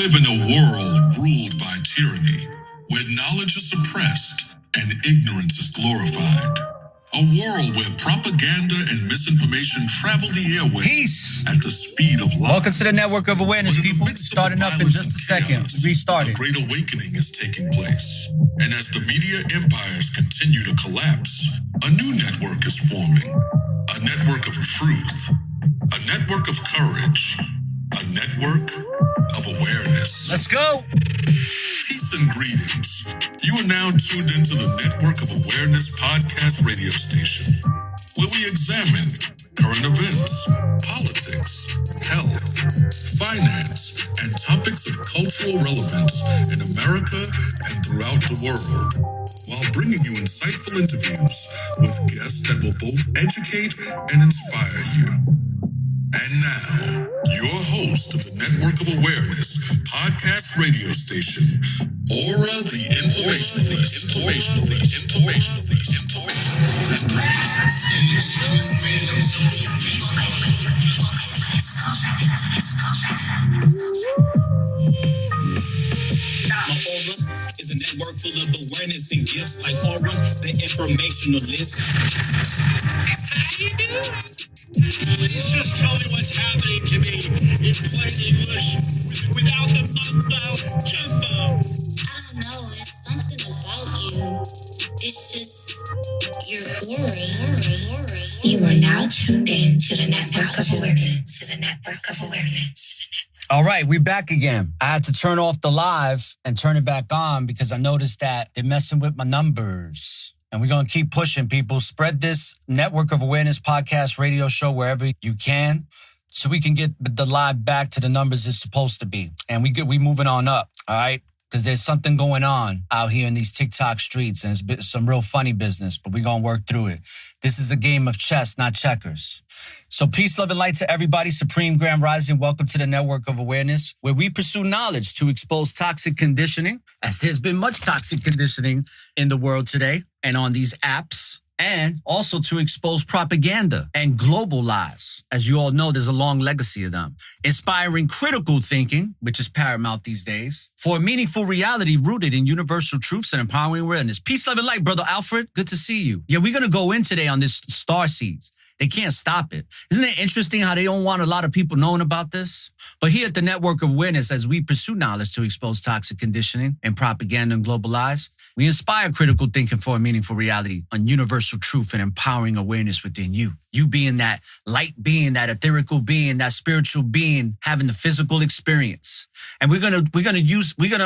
live in a world ruled by tyranny, where knowledge is suppressed and ignorance is glorified. A world where propaganda and misinformation travel the airways at the speed of light. Welcome to the Network of Awareness, people. Starting up in just a second. Restarting. A great awakening is taking place. And as the media empires continue to collapse, a new network is forming. A network of truth. A network of courage. A network of awareness. Let's go. Peace and greetings. You are now tuned into the Network of Awareness podcast radio station, where we examine current events, politics, health, finance, and topics of cultural relevance in America and throughout the world, while bringing you insightful interviews with guests that will both educate and inspire you. And now, your host of the Network of Awareness podcast radio station, ORRA the Informationalist. ORRA is a network full of awareness and gifts like ORRA the Informationalist. How you doing? Just tell me what's happening to me in plain English without the mumbo jumbo. I don't know, it's something about you. It's just your aura. You are now tuned in to the Network of Awareness. All right, we're back again. I had to turn off the live and turn it back on because I noticed that they're messing with my numbers. And we're going to keep pushing, people. Spread this Network of Awareness podcast radio show wherever you can so we can get the live back to the numbers it's supposed to be. And we moving on up, all right? Because there's something going on out here in these TikTok streets, and it's some real funny business, but we're going to work through it. This is a game of chess, not checkers. So peace, love, and light to everybody. Supreme Grand Rising, welcome to the Network of Awareness, where we pursue knowledge to expose toxic conditioning, as there's been much toxic conditioning in the world today and on these apps, and also to expose propaganda and global lies. As you all know, there's a long legacy of them. Inspiring critical thinking, which is paramount these days, for a meaningful reality rooted in universal truths and empowering awareness. Peace, love, and light, Brother Alfred. Good to see you. Yeah, we're going to go in today on this Starseeds. They can't stop it. Isn't it interesting how they don't want a lot of people knowing about this? But here at the Network of Awareness, as we pursue knowledge to expose toxic conditioning and propaganda and global lies, we inspire critical thinking for a meaningful reality on universal truth and empowering awareness within you. You being that light being, that etherical being, that spiritual being, having the physical experience. And we're gonna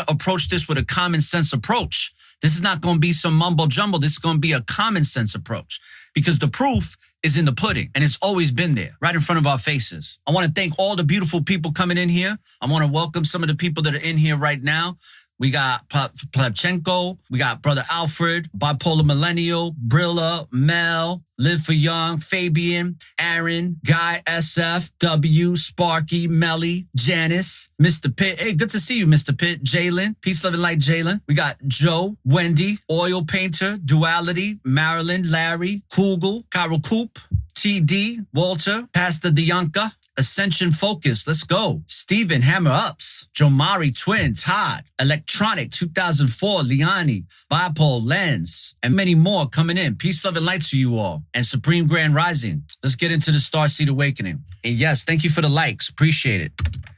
approach this with a common sense approach. This is not going to be some mumbo jumbo. This is going to be a common sense approach, because the proof is in the pudding, and it's always been there, right in front of our faces. I want to thank all the beautiful people coming in here. I want to welcome some of the people that are in here right now. We got Plavchenko, we got Brother Alfred, Bipolar Millennial, Brilla, Mel, Live for Young, Fabian, Aaron, Guy, SF, W, Sparky, Melly, Janice, Mr. Pitt. Hey, good to see you, Mr. Pitt. Jalen, Peace, Love, and Light, Jalen. We got Joe, Wendy, Oil Painter, Duality, Marilyn, Larry, Kugel, Carol Coop, TD, Walter, Pastor Dianca, Ascension Focus, let's go. Steven, Hammer Ups, Jomari Twin, Todd, Electronic 2004, Liani, Bipole, Lens, and many more coming in. Peace, love, and light to you all. And Supreme Grand Rising. Let's get into the Starseed Awakening. And yes, thank you for the likes. Appreciate it.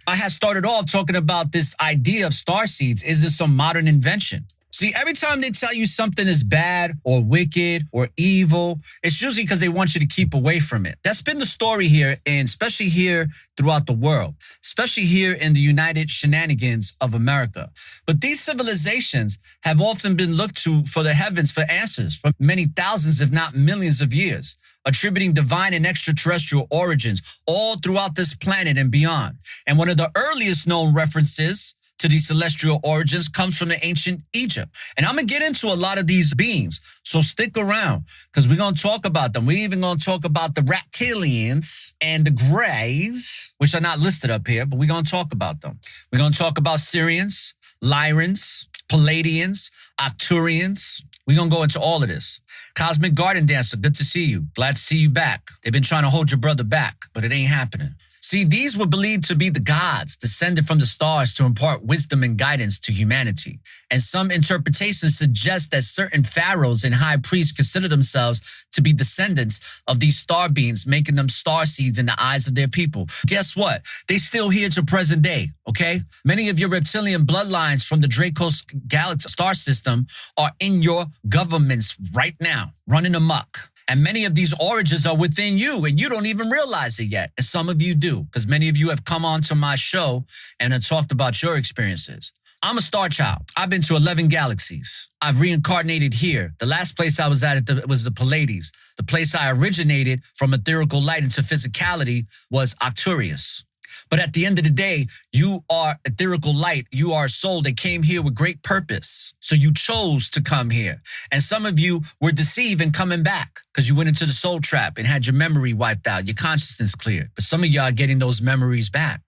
I had started off talking about this idea of starseeds. Is this some modern invention? See, every time they tell you something is bad or wicked or evil, it's usually because they want you to keep away from it. That's been the story here, and especially here throughout the world, especially here in the United Shenanigans of America. But these civilizations have often been looked to for the heavens for answers for many thousands, if not millions of years, attributing divine and extraterrestrial origins all throughout this planet and beyond. And one of the earliest known references to these celestial origins comes from the ancient Egypt. And I'm going to get into a lot of these beings, so stick around, because we're going to talk about them. We're even going to talk about the Reptilians and the Greys, which are not listed up here, but we're going to talk about them. We're going to talk about Syrians, Lyrans, Palladians, Arcturians. We're going to go into all of this. Cosmic Garden Dancer, good to see you. Glad to see you back. They've been trying to hold your brother back, but it ain't happening. See, these were believed to be the gods descended from the stars to impart wisdom and guidance to humanity. And some interpretations suggest that certain pharaohs and high priests consider themselves to be descendants of these star beings, making them starseeds in the eyes of their people. Guess what? They still here to present day, okay? Many of your reptilian bloodlines from the Draco's Galactic star system are in your governments right now, running amok. And many of these origins are within you, and you don't even realize it yet. And some of you do, because many of you have come on to my show and have talked about your experiences. I'm a star child. I've been to 11 galaxies. I've reincarnated here. The last place I was at was the Pleiades. The place I originated from etherical light into physicality was Arcturians. But at the end of the day, you are etherical light. You are a soul that came here with great purpose. So you chose to come here. And some of you were deceived in coming back because you went into the soul trap and had your memory wiped out, your consciousness cleared. But some of y'all are getting those memories back.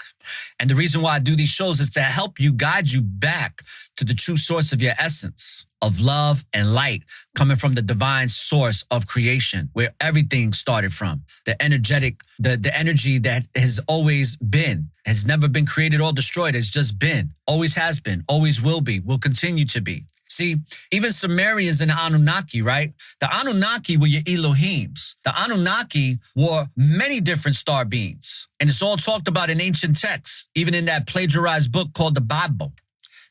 And the reason why I do these shows is to help you, guide you back to the true source of your essence, of love and light coming from the divine source of creation, where everything started from. The energetic, the energy that has always been, has never been created or destroyed. It's just been, always has been, always will be, will continue to be. See, even Sumerians and the Anunnaki, right? The Anunnaki were your Elohims. The Anunnaki were many different star beings. And it's all talked about in ancient texts, even in that plagiarized book called the Bible.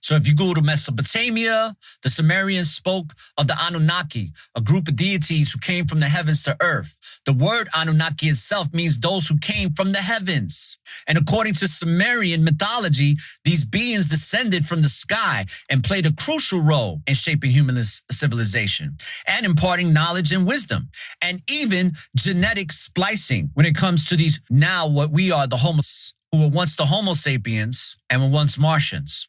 So if you go to Mesopotamia, the Sumerians spoke of the Anunnaki, a group of deities who came from the heavens to earth. The word Anunnaki itself means those who came from the heavens. And according to Sumerian mythology, these beings descended from the sky and played a crucial role in shaping human civilization and imparting knowledge and wisdom, and even genetic splicing when it comes to these now what we are, the who were once the Homo sapiens and were once Martians.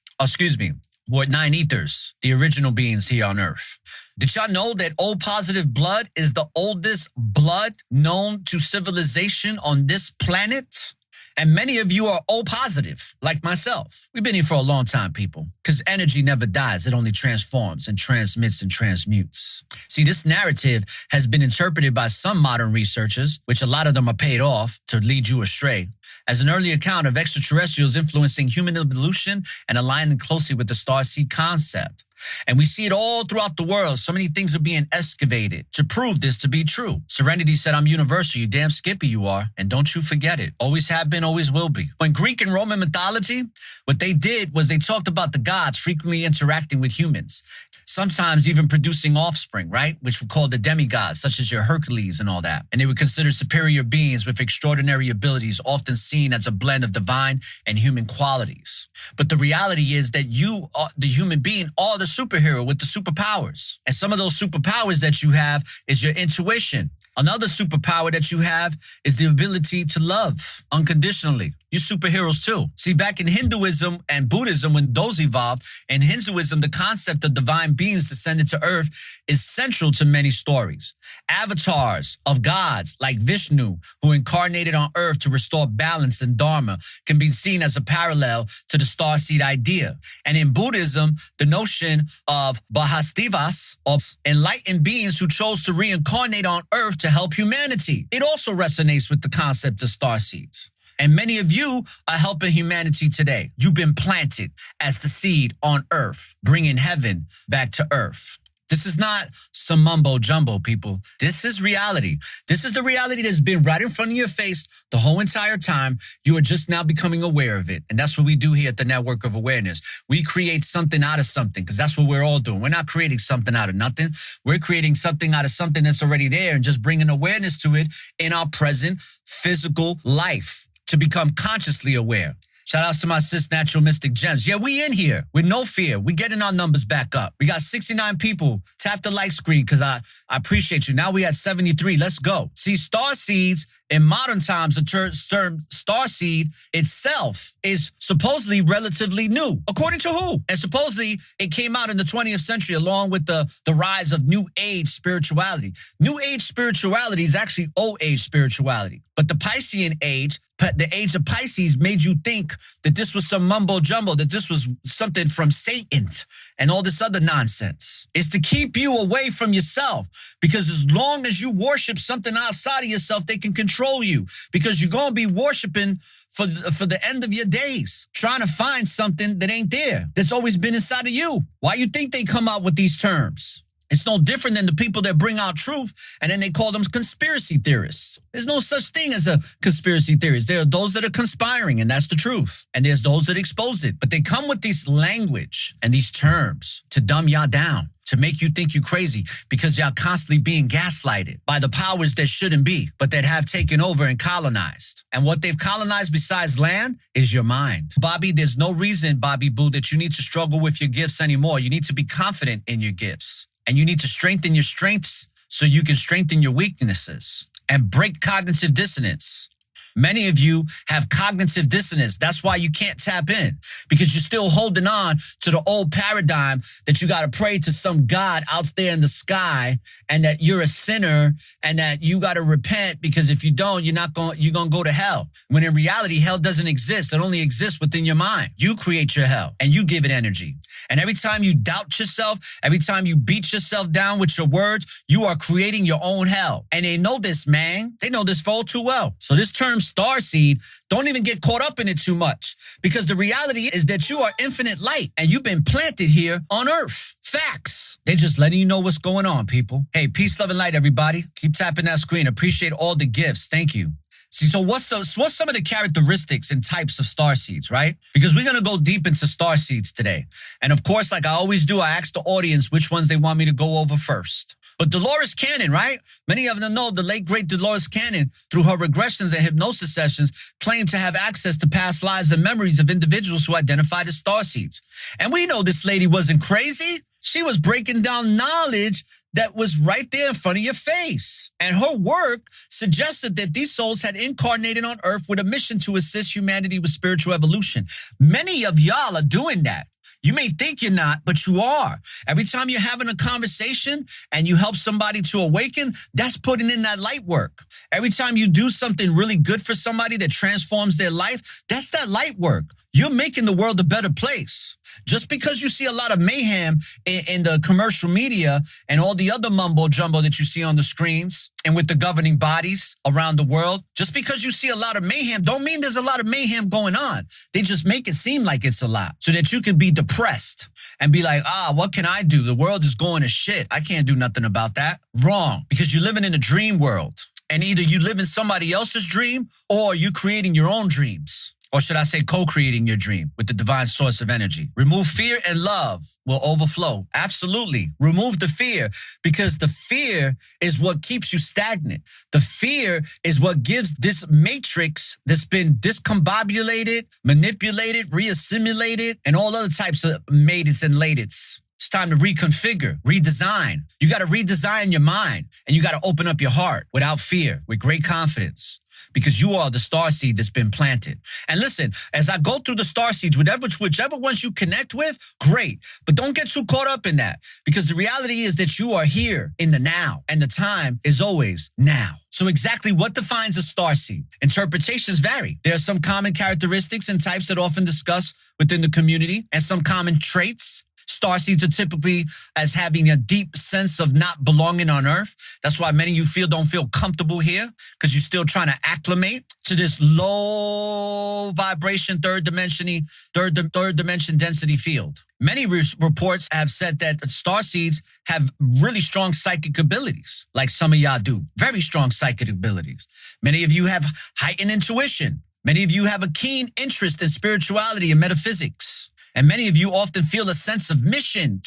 Were nine ethers, the original beings here on Earth. Did y'all know that O positive blood is the oldest blood known to civilization on this planet? And many of you are O positive, like myself. We've been here for a long time, people, because energy never dies. It only transforms and transmits and transmutes. See, this narrative has been interpreted by some modern researchers, which a lot of them are paid off to lead you astray, as an early account of extraterrestrials influencing human evolution and aligning closely with the Starseed concept. And we see it all throughout the world. So many things are being excavated to prove this to be true. Serenity said, I'm universal. You damn skippy you are. And don't you forget it. Always have been, always will be. In Greek and Roman mythology, what they did was they talked about the gods frequently interacting with humans, sometimes even producing offspring, right? Which were called the demigods, such as your Hercules and all that. And they were considered superior beings with extraordinary abilities, often seen as a blend of divine and human qualities. But the reality is that you, the human being, are the superhero with the superpowers. And some of those superpowers that you have is your intuition. Another superpower that you have is the ability to love unconditionally. You're superheroes too. See, back in Hinduism and Buddhism, when those evolved, in Hinduism, the concept of divine beings descended to earth is central to many stories. Avatars of gods like Vishnu, who incarnated on earth to restore balance and dharma, can be seen as a parallel to the starseed idea. And in Buddhism, the notion of Bahastivas, of enlightened beings who chose to reincarnate on earth to help humanity. It also resonates with the concept of starseeds. And many of you are helping humanity today. You've been planted as the seed on earth, bringing heaven back to earth. This is not some mumbo jumbo, people. This is reality. This is the reality that's been right in front of your face the whole entire time. You are just now becoming aware of it. And that's what we do here at the Network of Awareness. We create something out of something, because that's what we're all doing. We're not creating something out of nothing. We're creating something out of something that's already there and just bringing awareness to it in our present physical life to become consciously aware. Shout outs to my sis, Natural Mystic Gems. Yeah, we in here with no fear. We getting our numbers back up. We got 69 people. Tap the like screen because I appreciate you. Now we at 73. Let's go. See, Starseeds in modern times, the term Starseed itself is supposedly relatively new. According to who? And supposedly it came out in the 20th century along with the rise of New Age spirituality. New Age spirituality is actually Old Age spirituality. But the Piscean age, the age of Pisces, made you think that this was some mumbo jumbo, that this was something from Satan and all this other nonsense. It's to keep you away from yourself, because as long as you worship something outside of yourself, they can control you, because you're going to be worshiping for the end of your days, trying to find something that ain't there, that's always been inside of you. Why you think they come out with these terms? It's no different than the people that bring out truth and then they call them conspiracy theorists. There's no such thing as a conspiracy theorist. There are those that are conspiring, and that's the truth. And there's those that expose it. But they come with this language and these terms to dumb y'all down, to make you think you crazy, because y'all constantly being gaslighted by the powers that shouldn't be, but that have taken over and colonized. And what they've colonized besides land is your mind. Bobby, there's no reason, Bobby Boo, that you need to struggle with your gifts anymore. You need to be confident in your gifts. And you need to strengthen your strengths so you can strengthen your weaknesses and break cognitive dissonance. Many of you have cognitive dissonance. That's why you can't tap in, because you're still holding on to the old paradigm that you got to pray to some God out there in the sky, and that you're a sinner and that you got to repent, because if you don't, you're going to go to hell. When in reality, hell doesn't exist. It only exists within your mind. You create your hell and you give it energy. And every time you doubt yourself, every time you beat yourself down with your words, you are creating your own hell. And they know this, man. They know this all too well. So this term Starseed, don't even get caught up in it too much, because the reality is that you are infinite light and you've been planted here on Earth. Facts. They're just letting you know what's going on, people. Hey, peace, love, and light, everybody. Keep tapping that screen. Appreciate all the gifts. Thank you. See, so what's some of the characteristics and types of starseeds, right? Because we're going to go deep into starseeds today. And of course, like I always do, I ask the audience which ones they want me to go over first. But Dolores Cannon, right? Many of them know the late, great Dolores Cannon, through her regressions and hypnosis sessions, claimed to have access to past lives and memories of individuals who identified as starseeds. And we know this lady wasn't crazy. She was breaking down knowledge that was right there in front of your face. And her work suggested that these souls had incarnated on Earth with a mission to assist humanity with spiritual evolution. Many of y'all are doing that. You may think you're not, but you are. Every time you're having a conversation and you help somebody to awaken, that's putting in that light work. Every time you do something really good for somebody that transforms their life, that's that light work. You're making the world a better place. Just because you see a lot of mayhem in the commercial media and all the other mumbo jumbo that you see on the screens and with the governing bodies around the world, just because you see a lot of mayhem don't mean there's a lot of mayhem going on. They just make it seem like it's a lot so that you can be depressed and be like, what can I do? The world is going to shit. I can't do nothing about that. Wrong, because you're living in a dream world. And either you live in somebody else's dream or you're creating your own dreams. Or should I say co-creating your dream with the divine source of energy. Remove fear and love will overflow. Absolutely. Remove the fear, because the fear is what keeps you stagnant. The fear is what gives this matrix that's been discombobulated, manipulated, reassimilated, and all other types of mateds and lateds. It's time to reconfigure, redesign. You got to redesign your mind, and you got to open up your heart without fear, with great confidence. Because you are the starseed that's been planted. And listen, as I go through the starseeds, whichever ones you connect with, great. But don't get too caught up in that, because the reality is that you are here in the now, and the time is always now. So exactly what defines a starseed? Interpretations vary. There are some common characteristics and types that are often discussed within the community, and some common traits. Starseeds are typically as having a deep sense of not belonging on Earth. That's why many of you don't feel comfortable here, because you're still trying to acclimate to this low vibration, third dimension density field. Many reports have said that starseeds have really strong psychic abilities, like some of y'all do. Very strong psychic abilities. Many of you have heightened intuition. Many of you have a keen interest in spirituality and metaphysics. And many of you often feel a sense of mission,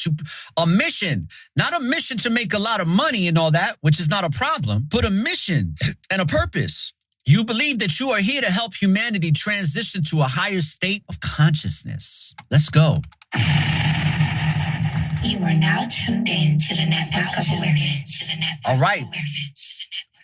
not a mission to make a lot of money and all that, which is not a problem, but a mission and a purpose. You believe that you are here to help humanity transition to a higher state of consciousness. Let's go. You are now tuned in to the network of awareness. All right.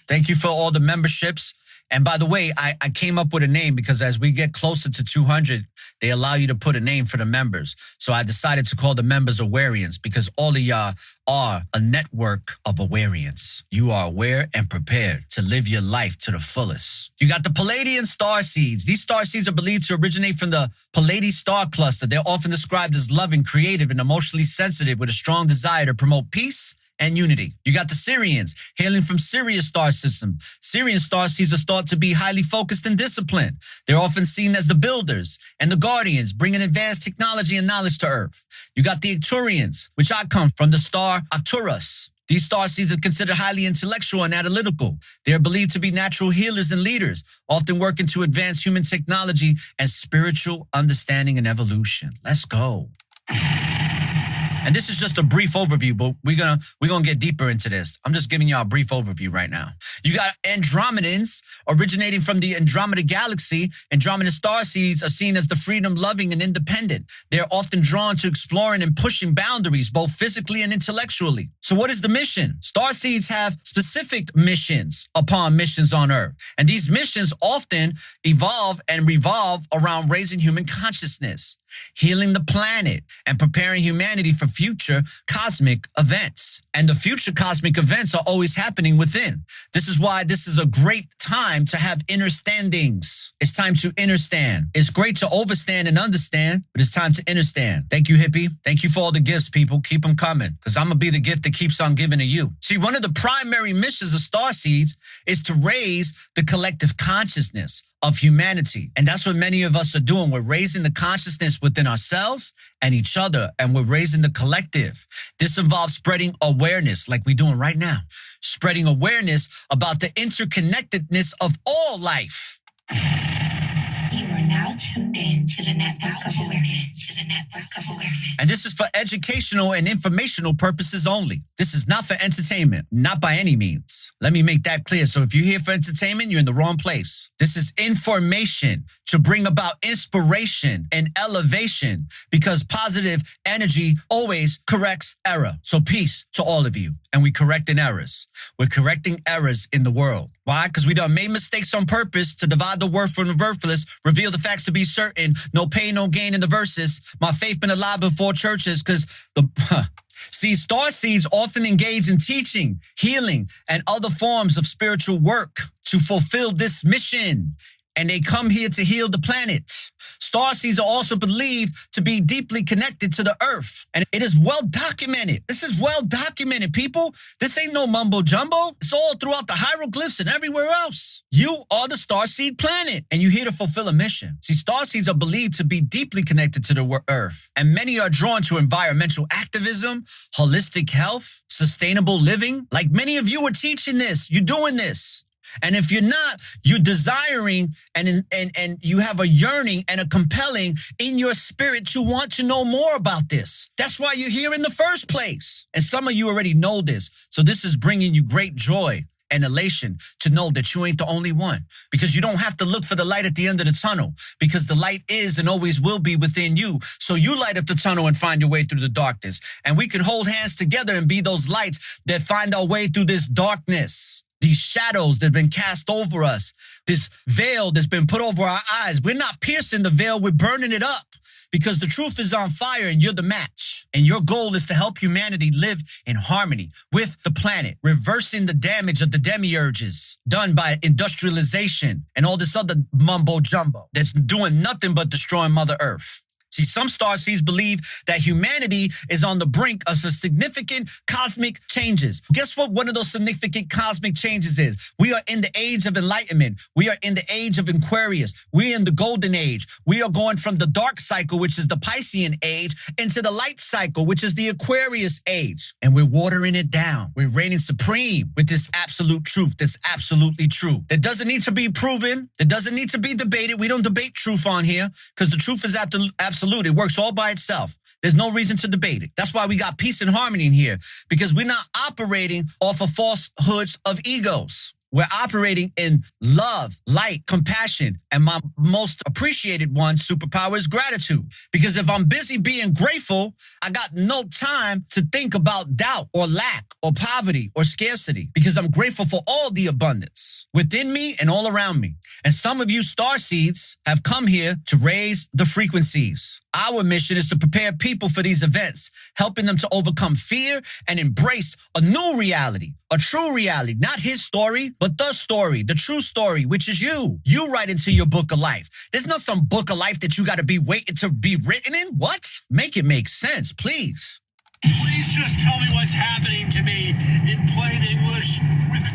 Thank you for all the memberships. And by the way, I came up with a name because as we get closer to 200, they allow you to put a name for the members. So I decided to call the members Awarians, because all of y'all are a network of Awarians. You are aware and prepared to live your life to the fullest. You got the Palladian starseeds. These starseeds are believed to originate from the Pallades star cluster. They're often described as loving, creative, and emotionally sensitive, with a strong desire to promote peace and unity. You got the Syrians, hailing from Sirius star system. Syrian starseeds are thought to be highly focused and disciplined. They're often seen as the builders and the guardians, bringing advanced technology and knowledge to Earth. You got the Arcturians, which I come from the star Arcturus. These starseeds are considered highly intellectual and analytical. They are believed to be natural healers and leaders, often working to advance human technology and spiritual understanding and evolution. Let's go. And this is just a brief overview, but we're gonna get deeper into this. I'm just giving y'all a brief overview right now. You got Andromedans originating from the Andromeda galaxy. Andromeda starseeds are seen as the freedom-loving and independent. They're often drawn to exploring and pushing boundaries, both physically and intellectually. So what is the mission? Starseeds have specific missions upon missions on Earth. And these missions often evolve and revolve around raising human consciousness, healing the planet, and preparing humanity for future cosmic events. And the future cosmic events are always happening within. This is why this is a great time to have understandings. It's time to understand. It's great to overstand and understand, but it's time to understand. Thank you, hippie. Thank you for all the gifts, people. Keep them coming, because I'm going to be the gift that keeps on giving to you. See, one of the primary missions of Starseeds is to raise the collective consciousness of humanity. And that's what many of us are doing. We're raising the consciousness within ourselves and each other, and we're raising the collective. This involves spreading awareness like we're doing right now, spreading awareness about the interconnectedness of all life. You are now tuned in to the network of awareness. And this is for educational and informational purposes only. This is not for entertainment, not by any means. Let me make that clear. So if you're here for entertainment, you're in the wrong place. This is information to bring about inspiration and elevation, because positive energy always corrects error. So peace to all of you. And we correcting errors. We're correcting errors in the world. Why? Because we done made mistakes on purpose to divide the worth from the worthless, reveal the facts to be certain, no pain, no gain in the verses. My faith been alive before churches, because See, starseeds often engage in teaching, healing, and other forms of spiritual work to fulfill this mission. And they come here to heal the planet. Starseeds are also believed to be deeply connected to the Earth. And it is well documented. This is well documented, people. This ain't no mumbo jumbo. It's all throughout the hieroglyphs and everywhere else. You are the Starseed planet, and you're here to fulfill a mission. See, Starseeds are believed to be deeply connected to the Earth. And many are drawn to environmental activism, holistic health, sustainable living. Like many of you are teaching this. You're doing this. And if you're not, you're desiring and you have a yearning and a compelling in your spirit to want to know more about this. That's why you're here in the first place. And some of you already know this. So this is bringing you great joy and elation to know that you ain't the only one, because you don't have to look for the light at the end of the tunnel, because the light is and always will be within you. So you light up the tunnel and find your way through the darkness. And we can hold hands together and be those lights that find our way through this darkness. These shadows that have been cast over us, this veil that's been put over our eyes. We're not piercing the veil, we're burning it up, because the truth is on fire and you're the match. And your goal is to help humanity live in harmony with the planet, reversing the damage of the demiurges done by industrialization and all this other mumbo jumbo that's doing nothing but destroying Mother Earth. See, some starseeds believe that humanity is on the brink of some significant cosmic changes. Guess what one of those significant cosmic changes is? We are in the age of enlightenment. We are in the age of Aquarius. We're in the golden age. We are going from the dark cycle, which is the Piscean age, into the light cycle, which is the Aquarius age. And we're watering it down. We're reigning supreme with this absolute truth that's absolutely true. That doesn't need to be proven. That doesn't need to be debated. We don't debate truth on here, because the truth is absolute. It works all by itself. There's no reason to debate it. That's why we got peace and harmony in here, because we're not operating off of falsehoods of egos. We're operating in love, light, compassion, and my most appreciated one, superpower, is gratitude. Because if I'm busy being grateful, I got no time to think about doubt or lack or poverty or scarcity, because I'm grateful for all the abundance within me and all around me. And some of you starseeds have come here to raise the frequencies. Our mission is to prepare people for these events, helping them to overcome fear and embrace a new reality, a true reality, not his story, but the story, the true story, which is you. You write into your book of life. There's not some book of life that you got to be waiting to be written in. What? Make it make sense, please. Please just tell me what's happening to me in plain English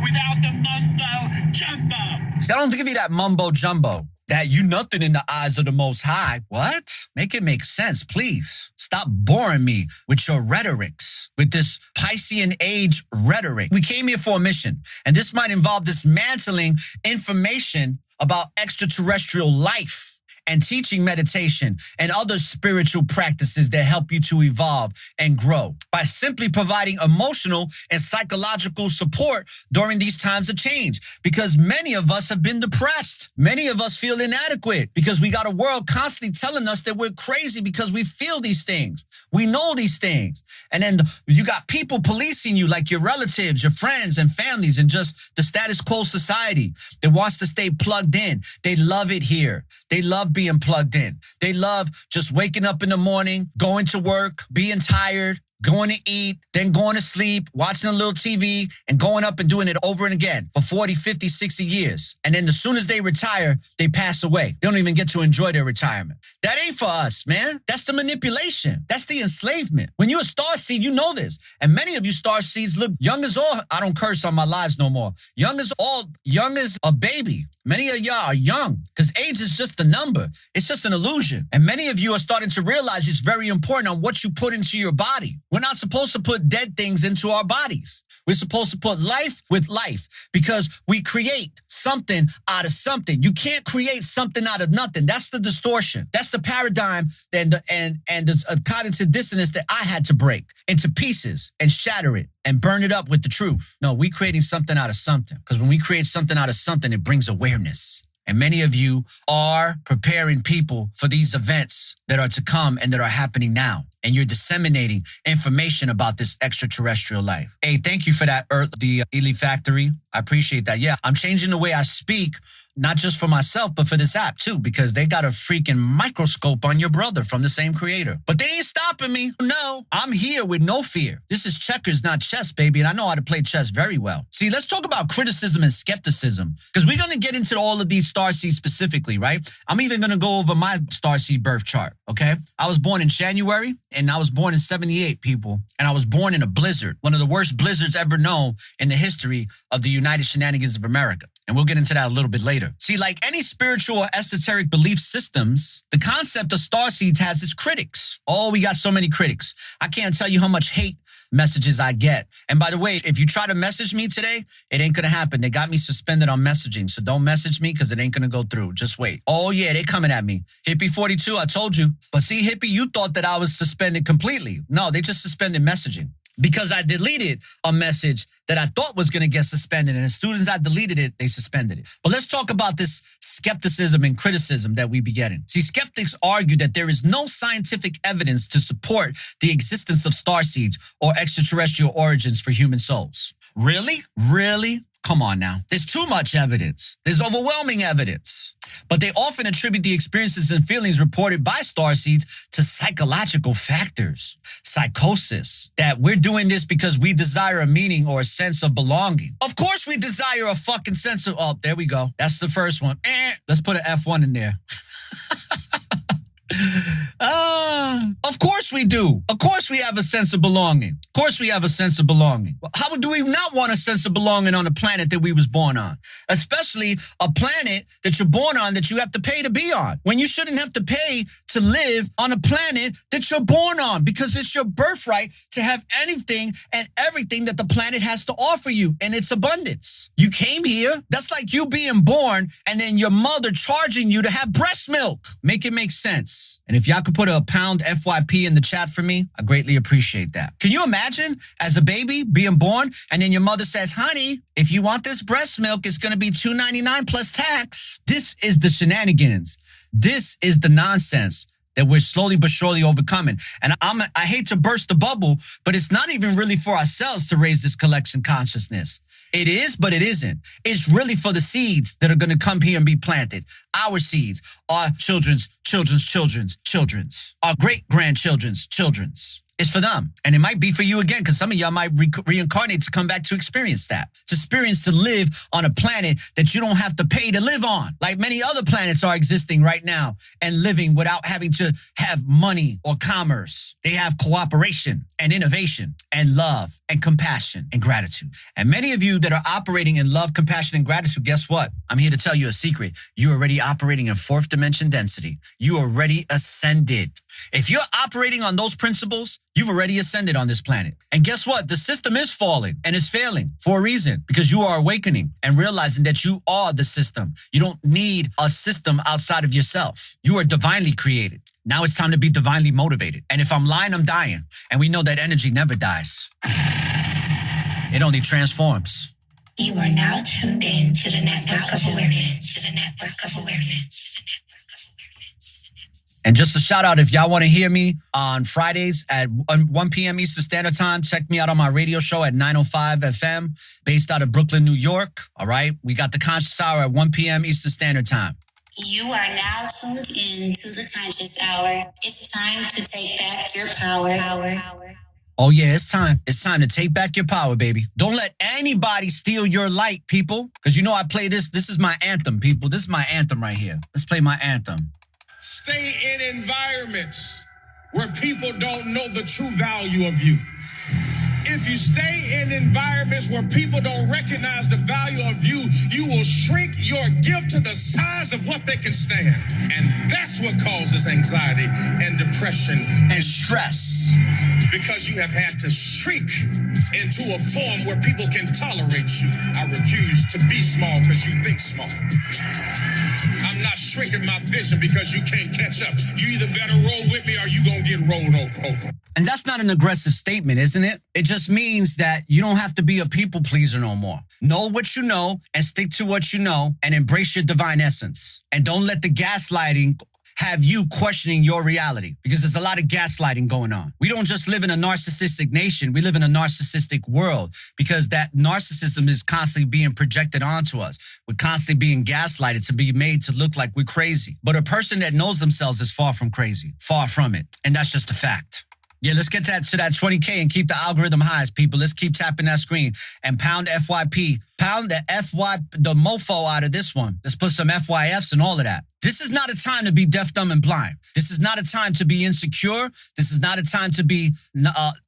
without the mumbo jumbo. See, I don't give you that mumbo jumbo. That you nothing in the eyes of the Most High. What? Make it make sense, please. Stop boring me with your rhetorics, with this Piscean age rhetoric. We came here for a mission, and this might involve dismantling information about extraterrestrial life and teaching meditation and other spiritual practices that help you to evolve and grow by simply providing emotional and psychological support during these times of change. Because many of us have been depressed. Many of us feel inadequate because we got a world constantly telling us that we're crazy because we feel these things. We know these things. And then you got people policing you like your relatives, your friends and families, and just the status quo society that wants to stay plugged in. They love it here. They love being plugged in. They love just waking up in the morning, going to work, being tired, going to eat, then going to sleep, watching a little TV, and going up and doing it over and again for 40, 50, 60 years. And then as soon as they retire, they pass away. They don't even get to enjoy their retirement. That ain't for us, man. That's the manipulation. That's the enslavement. When you're a starseed, you know this. And many of you starseeds look young as all. I don't curse on my lives no more. Young as a baby. Many of y'all are young because age is just a number. It's just an illusion. And many of you are starting to realize it's very important on what you put into your body. We're not supposed to put dead things into our bodies. We're supposed to put life with life because we create something out of something. You can't create something out of nothing. That's the distortion. That's the paradigm and the cognitive dissonance that I had to break into pieces and shatter it and burn it up with the truth. No, we're creating something out of something because when we create something out of something, it brings awareness. And many of you are preparing people for these events that are to come and that are happening now. And you're disseminating information about this extraterrestrial life. Hey, thank you for that, the Ely Factory. I appreciate that. Yeah, I'm changing the way I speak, not just for myself, but for this app too, because they got a freaking microscope on your brother from the same creator. But they ain't stopping me. No, I'm here with no fear. This is checkers, not chess, baby. And I know how to play chess very well. See, let's talk about criticism and skepticism, because we're going to get into all of these starseeds specifically, right? I'm even going to go over my starseed birth chart, okay? I was born in January. And I was born in 78, people. And I was born in a blizzard, one of the worst blizzards ever known in the history of the United Shenanigans of America. And we'll get into that a little bit later. See, like any spiritual or esoteric belief systems, the concept of starseeds has its critics. Oh, we got so many critics. I can't tell you how much hate messages I get. And by the way, if you try to message me today, it ain't going to happen. They got me suspended on messaging. So don't message me because it ain't going to go through. Just wait. Oh, yeah, they coming at me. Hippie 42, I told you. But see, Hippie, you thought that I was suspended completely. No, they just suspended messaging. Because I deleted a message that I thought was going to get suspended. And as soon as I deleted it, they suspended it. But let's talk about this skepticism and criticism that we be getting. See, skeptics argue that there is no scientific evidence to support the existence of starseeds or extraterrestrial origins for human souls. Really? Really? Come on now. There's too much evidence. There's overwhelming evidence. But they often attribute the experiences and feelings reported by starseeds to psychological factors, psychosis, that we're doing this because we desire a meaning or a sense of belonging. Of course we desire a fucking sense of, oh, there we go. That's the first one. Let's put an F1 in there. Of course we do. Of course we have a sense of belonging. Of course we have a sense of belonging. How do we not want a sense of belonging on a planet that we was born on? Especially a planet that you're born on that you have to pay to be on. When you shouldn't have to pay to live on a planet that you're born on, because it's your birthright to have anything and everything that the planet has to offer you in its abundance. You came here. That's like you being born and then your mother charging you to have breast milk. Make it make sense. And if y'all could put a pound FYP in the chat for me, I greatly appreciate that. Can you imagine as a baby being born and then your mother says, honey, if you want this breast milk, it's going to be $2.99 plus tax. This is the shenanigans. This is the nonsense that we're slowly but surely overcoming. And I hate to burst the bubble, but it's not even really for ourselves to raise this collection consciousness. It is, but it isn't. It's really for the seeds that are going to come here and be planted. Our seeds, our children's, our great-grandchildren's children's. It's for them. And it might be for you again, because some of y'all might reincarnate to come back to experience that. To live on a planet that you don't have to pay to live on. Like many other planets are existing right now and living without having to have money or commerce. They have cooperation and innovation and love and compassion and gratitude. And many of you that are operating in love, compassion, and gratitude, guess what? I'm here to tell you a secret. You're already operating in fourth dimension density. You already ascended. If you're operating on those principles, you've already ascended on this planet. And guess what? The system is falling and it's failing for a reason, because you are awakening and realizing that you are the system. You don't need a system outside of yourself. You are divinely created. Now it's time to be divinely motivated. And if I'm lying, I'm dying. And we know that energy never dies. It only transforms. You are now tuned in to the network of awareness. To the network of awareness. And just a shout out, if y'all want to hear me on Fridays at 1 p.m. Eastern Standard Time, check me out on my radio show at 905 FM, based out of Brooklyn, New York. All right. We got the Conscious Hour at 1 p.m. Eastern Standard Time. You are now tuned in to the Conscious Hour. It's time to take back your power. Oh, yeah, it's time. It's time to take back your power, baby. Don't let anybody steal your light, people. Because you know I play this. This is my anthem, people. This is my anthem right here. Let's play my anthem. Stay in environments where people don't know the true value of you. If you stay in environments where people don't recognize the value of you, you will shrink your gift to the size of what they can stand. And that's what causes anxiety and depression and stress. Because you have had to shrink into a form where people can tolerate you. I refuse to be small because you think small. I'm not shrinking my vision because you can't catch up. You either better roll with me or you gonna get rolled over. And that's not an aggressive statement, isn't it? It just means that you don't have to be a people pleaser no more. Know what you know and stick to what you know and embrace your divine essence. And don't let the gaslighting have you questioning your reality, because there's a lot of gaslighting going on. We don't just live in a narcissistic nation. We live in a narcissistic world, because that narcissism is constantly being projected onto us. We're constantly being gaslighted to be made to look like we're crazy. But a person that knows themselves is far from crazy, far from it. And that's just a fact. Yeah, let's get to that 20K and keep the algorithm highs, people. Let's keep tapping that screen and pound FYP. Pound the mofo out of this one. Let's put some FYFs and all of that. This is not a time to be deaf, dumb, and blind. This is not a time to be insecure. This is not a time to be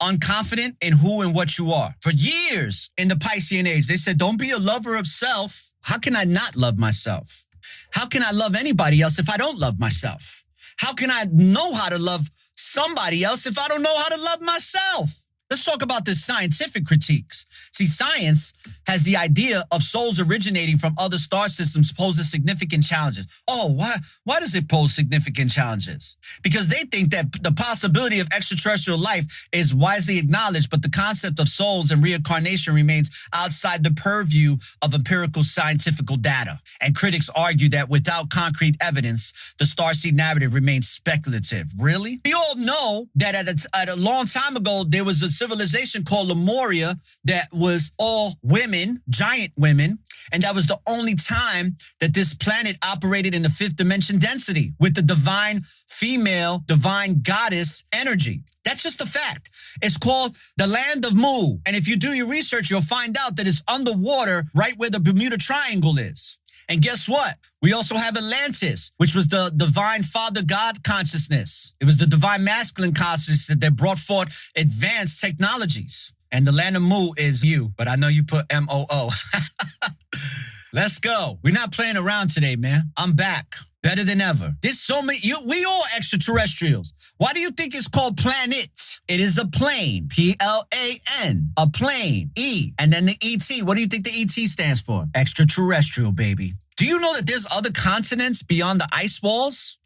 unconfident in who and what you are. For years in the Piscean age, they said, don't be a lover of self. How can I not love myself? How can I love anybody else if I don't love myself? How can I know how to love somebody else if I don't know how to love myself? Let's talk about this scientific critiques. See, science has the idea of souls originating from other star systems poses significant challenges. Oh, why does it pose significant challenges? Because they think that the possibility of extraterrestrial life is widely acknowledged, but the concept of souls and reincarnation remains outside the purview of empirical scientific data. And critics argue that without concrete evidence, the Starseed narrative remains speculative. Really? We all know that at a long time ago, there was a civilization called Lemuria that was all women, giant women, and that was the only time that this planet operated in the fifth dimension density with the divine female, divine goddess energy. That's just a fact. It's called the land of Mu. And if you do your research, you'll find out that it's underwater right where the Bermuda Triangle is. And guess what? We also have Atlantis, which was the divine father God consciousness. It was the divine masculine consciousness that brought forth advanced technologies. And the land of Mu is you, but I know you put M-O-O. Let's go. We're not playing around today, man. I'm back. Better than ever. There's so many. We all extraterrestrials. Why do you think it's called planet? It is a plane. P-L-A-N. A plane. E. And then the E-T. What do you think the E-T stands for? Extraterrestrial, baby. Do you know that there's other continents beyond the ice walls?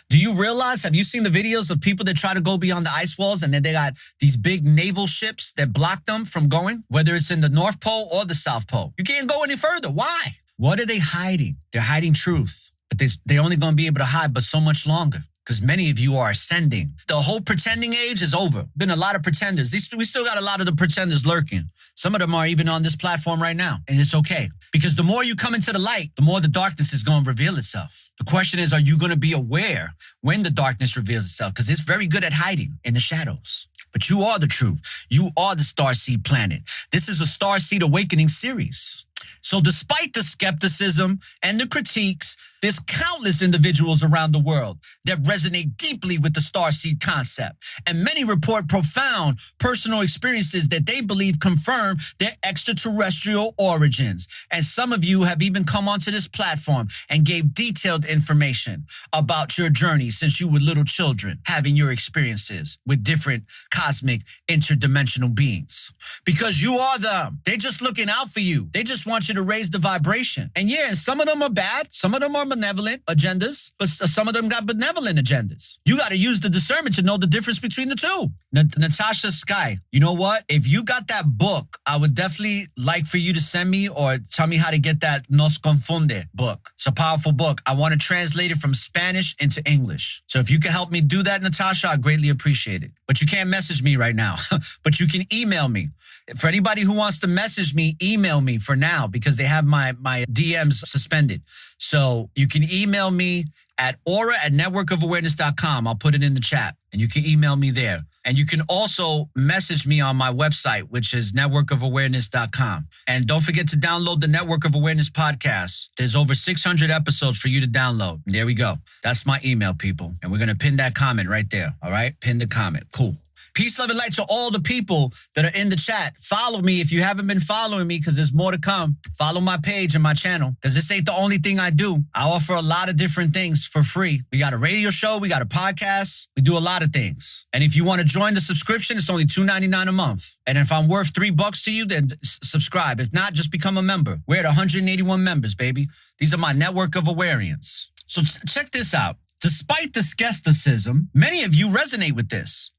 Do you realize, have you seen the videos of people that try to go beyond the ice walls and then they got these big naval ships that block them from going, whether it's in the North Pole or the South Pole? You can't go any further. Why? What are they hiding? They're hiding truth. But they're only going to be able to hide but so much longer, because many of you are ascending. The whole pretending age is over. Been a lot of pretenders. We still got a lot of the pretenders lurking. Some of them are even on this platform right now. And it's okay. Because the more you come into the light, the more the darkness is going to reveal itself. The question is, are you going to be aware when the darkness reveals itself? Because it's very good at hiding in the shadows. But you are the truth. You are the Starseed planet. This is a Starseed Awakening series. So despite the skepticism and the critiques, there's countless individuals around the world that resonate deeply with the Starseed concept. And many report profound personal experiences that they believe confirm their extraterrestrial origins. And some of you have even come onto this platform and gave detailed information about your journey since you were little children, having your experiences with different cosmic interdimensional beings. Because you are them. They're just looking out for you. They just want you to raise the vibration. And yeah, some of them are bad. Some of them are benevolent agendas, but some of them got benevolent agendas. You got to use the discernment to know the difference between the two. Natasha Sky, you know what? If you got that book, I would definitely like for you to send me or tell me how to get that Nos Confunde book. It's a powerful book. I want to translate it from Spanish into English. So if you can help me do that, Natasha, I greatly appreciate it. But you can't message me right now, but you can email me. For anybody who wants to message me, email me for now because they have my DMs suspended. So you can email me at ORRA@networkofawareness.com. I'll put it in the chat and you can email me there. And you can also message me on my website, which is networkofawareness.com. And don't forget to download the Network of Awareness podcast. There's over 600 episodes for you to download. And there we go. That's my email, people. And we're going to pin that comment right there. All right? Pin the comment. Cool. Peace, love, and light to all the people that are in the chat. Follow me if you haven't been following me because there's more to come. Follow my page and my channel because this ain't the only thing I do. I offer a lot of different things for free. We got a radio show. We got a podcast. We do a lot of things. And if you want to join the subscription, it's only $2.99 a month. And if I'm worth $3 to you, then subscribe. If not, just become a member. We're at 181 members, baby. These are my network of Awarians. So check this out. Despite the skepticism, many of you resonate with this.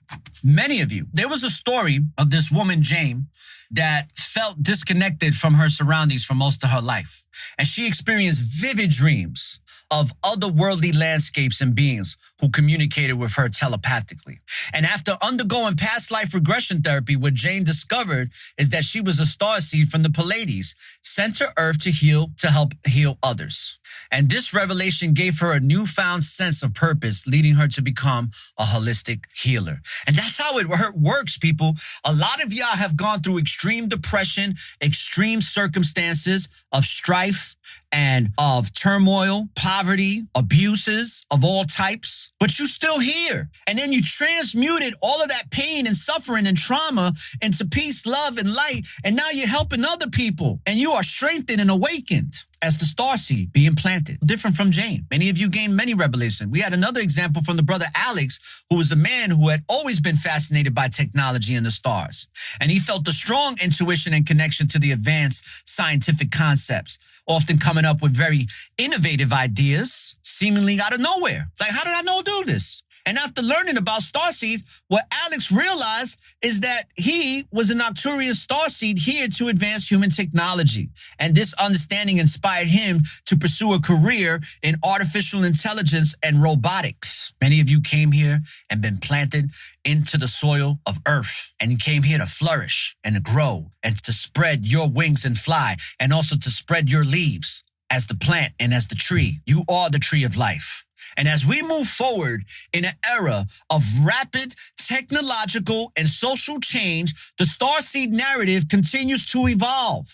Many of you. There was a story of this woman, Jane, that felt disconnected from her surroundings for most of her life. And she experienced vivid dreams of otherworldly landscapes and beings who communicated with her telepathically. And after undergoing past life regression therapy, what Jane discovered is that she was a starseed from the Pleiades, sent to Earth to help heal others. And this revelation gave her a newfound sense of purpose, leading her to become a holistic healer. And that's how it works, people. A lot of y'all have gone through extreme depression, extreme circumstances of strife and of turmoil, poverty, abuses of all types, but you're still here. And then you transmuted all of that pain and suffering and trauma into peace, love, and light. And now you're helping other people and you are strengthened and awakened as the starseed being planted. Different from Jane. Many of you gained many revelations. We had another example from the brother Alex, who was a man who had always been fascinated by technology and the stars. And he felt a strong intuition and connection to the advanced scientific concepts, often coming up with very innovative ideas, seemingly out of nowhere. Like, how did I know to do this? And after learning about starseeds, what Alex realized is that he was an Arcturian starseed here to advance human technology. And this understanding inspired him to pursue a career in artificial intelligence and robotics. Many of you came here and been planted into the soil of Earth. And you came here to flourish and to grow and to spread your wings and fly, and also to spread your leaves as the plant and as the tree. You are the tree of life. And as we move forward in an era of rapid technological and social change, the starseed narrative continues to evolve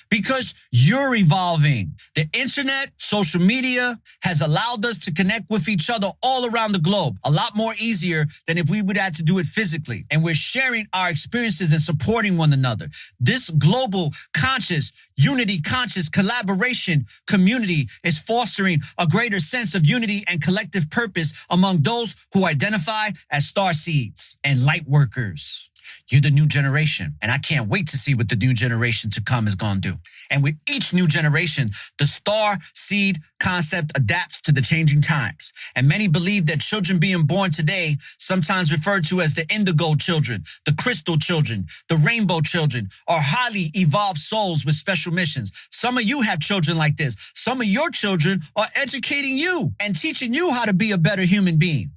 because you're evolving. The internet, social media has allowed us to connect with each other all around the globe, a lot more easier than if we would have to do it physically. And we're sharing our experiences and supporting one another. This global conscious, unity conscious collaboration community is fostering a greater sense of unity and collective purpose among those who identify as starseeds and light workers. You're the new generation, and I can't wait to see what the new generation to come is going to do. And with each new generation, the star seed concept adapts to the changing times. And many believe that children being born today, sometimes referred to as the indigo children, the crystal children, the rainbow children, are highly evolved souls with special missions. Some of you have children like this. Some of your children are educating you and teaching you how to be a better human being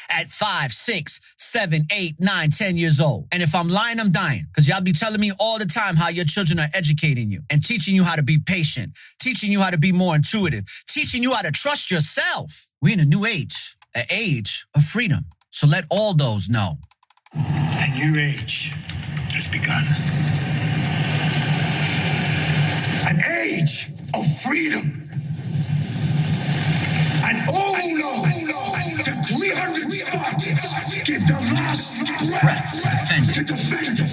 at 5, 6, 7, 8, 9, 10 years old. And if I'm lying, I'm dying, because y'all be telling me all the time how your children are educating you and teaching you how to be patient, teaching you how to be more intuitive, teaching you how to trust yourself. We're in a new age, an age of freedom. So let all those know. A new age has begun. An age of freedom. And oh no, the 300 Spartans give the last breath To defend it. to defend it.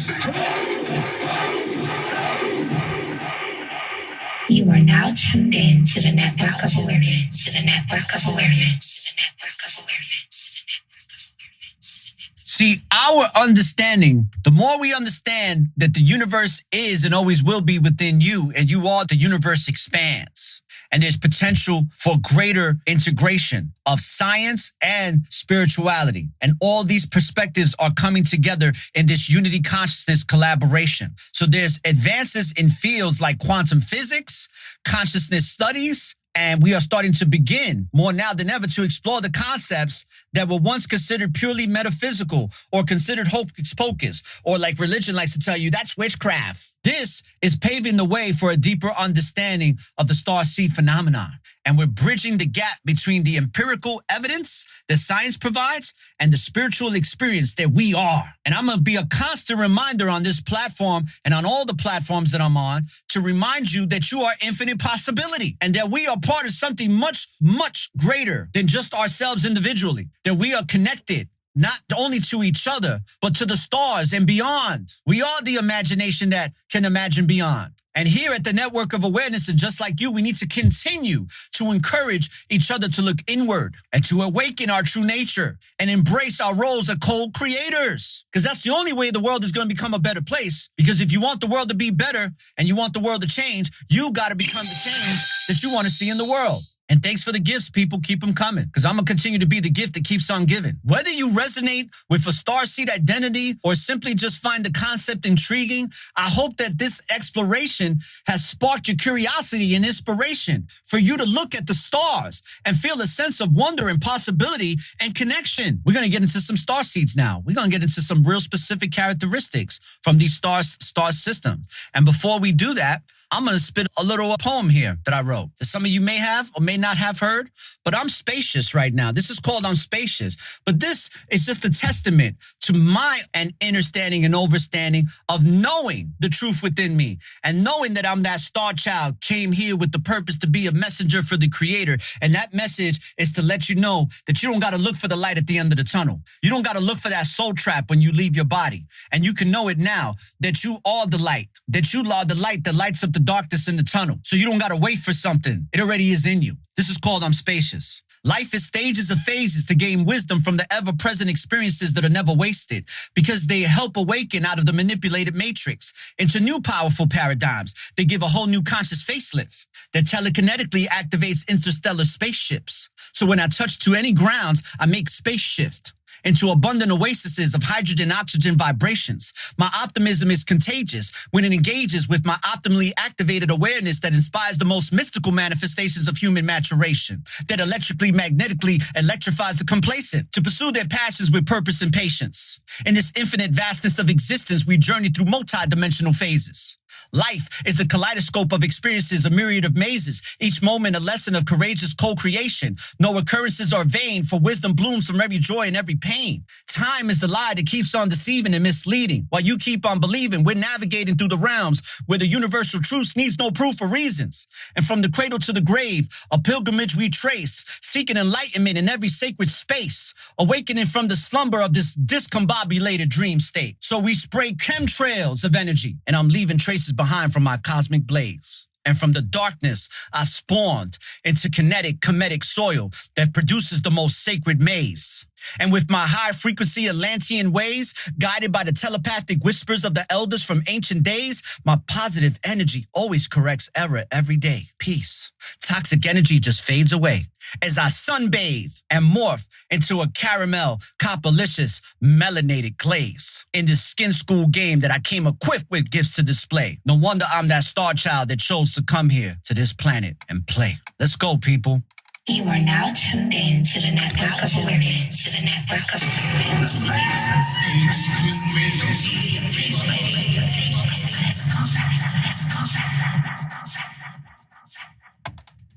You are now tuned in to the network of awareness, to the network of awareness, to the network of awareness, to the network of awareness. See, our understanding, the more we understand that the universe is and always will be within you, and you are, the universe expands. And there's potential for greater integration of science and spirituality. And all these perspectives are coming together in this unity consciousness collaboration. So there's advances in fields like quantum physics, consciousness studies, and we are starting to begin more now than ever to explore the concepts that were once considered purely metaphysical or considered hocus pocus, or like religion likes to tell you, that's witchcraft. This is paving the way for a deeper understanding of the starseed phenomenon. And we're bridging the gap between the empirical evidence that science provides and the spiritual experience that we are. And I'm going to be a constant reminder on this platform and on all the platforms that I'm on to remind you that you are infinite possibility and that we are part of something much, much greater than just ourselves individually, that we are connected not only to each other, but to the stars and beyond. We are the imagination that can imagine beyond. And here at the Network of Awareness, and just like you, we need to continue to encourage each other to look inward and to awaken our true nature and embrace our roles as co-creators. Because that's the only way the world is going to become a better place. Because if you want the world to be better and you want the world to change, you got to become the change that you want to see in the world. And thanks for the gifts, people. Keep them coming, because I'm going to continue to be the gift that keeps on giving. Whether you resonate with a starseed identity or simply just find the concept intriguing, I hope that this exploration has sparked your curiosity and inspiration for you to look at the stars and feel a sense of wonder and possibility and connection. We're going to get into some starseeds now. We're going to get into some real specific characteristics from these star systems. And before we do that, I'm going to spit a little poem here that I wrote that some of you may have or may not have heard, but I'm spacious right now. This is called I'm Spacious. But this is just a testament to my understanding and overstanding of knowing the truth within me and knowing that I'm that star child, came here with the purpose to be a messenger for the creator. And that message is to let you know that you don't got to look for the light at the end of the tunnel. You don't got to look for that soul trap when you leave your body. And you can know it now that you are the light, that you are the light that lights up the darkness in the tunnel. So you don't got to wait for something. It already is in you. This is called I'm Spacious. Life is stages of phases to gain wisdom from the ever-present experiences that are never wasted, because they help awaken out of the manipulated matrix into new powerful paradigms. They give a whole new conscious facelift that telekinetically activates interstellar spaceships. So when I touch to any grounds, I make space shift into abundant oases of hydrogen-oxygen vibrations. My optimism is contagious when it engages with my optimally activated awareness that inspires the most mystical manifestations of human maturation, that electrically, magnetically electrifies the complacent to pursue their passions with purpose and patience. In this infinite vastness of existence, we journey through multi-dimensional phases. Life is a kaleidoscope of experiences, a myriad of mazes, each moment a lesson of courageous co-creation. No occurrences are vain, for wisdom blooms from every joy and every pain. Time is the lie that keeps on deceiving and misleading. While you keep on believing, we're navigating through the realms where the universal truth needs no proof or reasons. And from the cradle to the grave, a pilgrimage we trace, seeking enlightenment in every sacred space, awakening from the slumber of this discombobulated dream state. So we spray chemtrails of energy, and I'm leaving traces behind from my cosmic blaze. And from the darkness, I spawned into kinetic, comedic soil that produces the most sacred maze. And with my high-frequency Atlantean ways, guided by the telepathic whispers of the elders from ancient days, my positive energy always corrects error every day. Peace. Toxic energy just fades away as I sunbathe and morph into a caramel, copperlicious, melanated glaze in this skin school game that I came equipped with gifts to display. No wonder I'm that star child that chose to come here to this planet and play. Let's go, people. You are now tuned in to the network of awareness, to the network of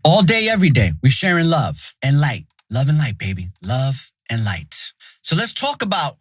All day, every day, we're sharing love and light. Love and light, baby. Love and light. So let's talk about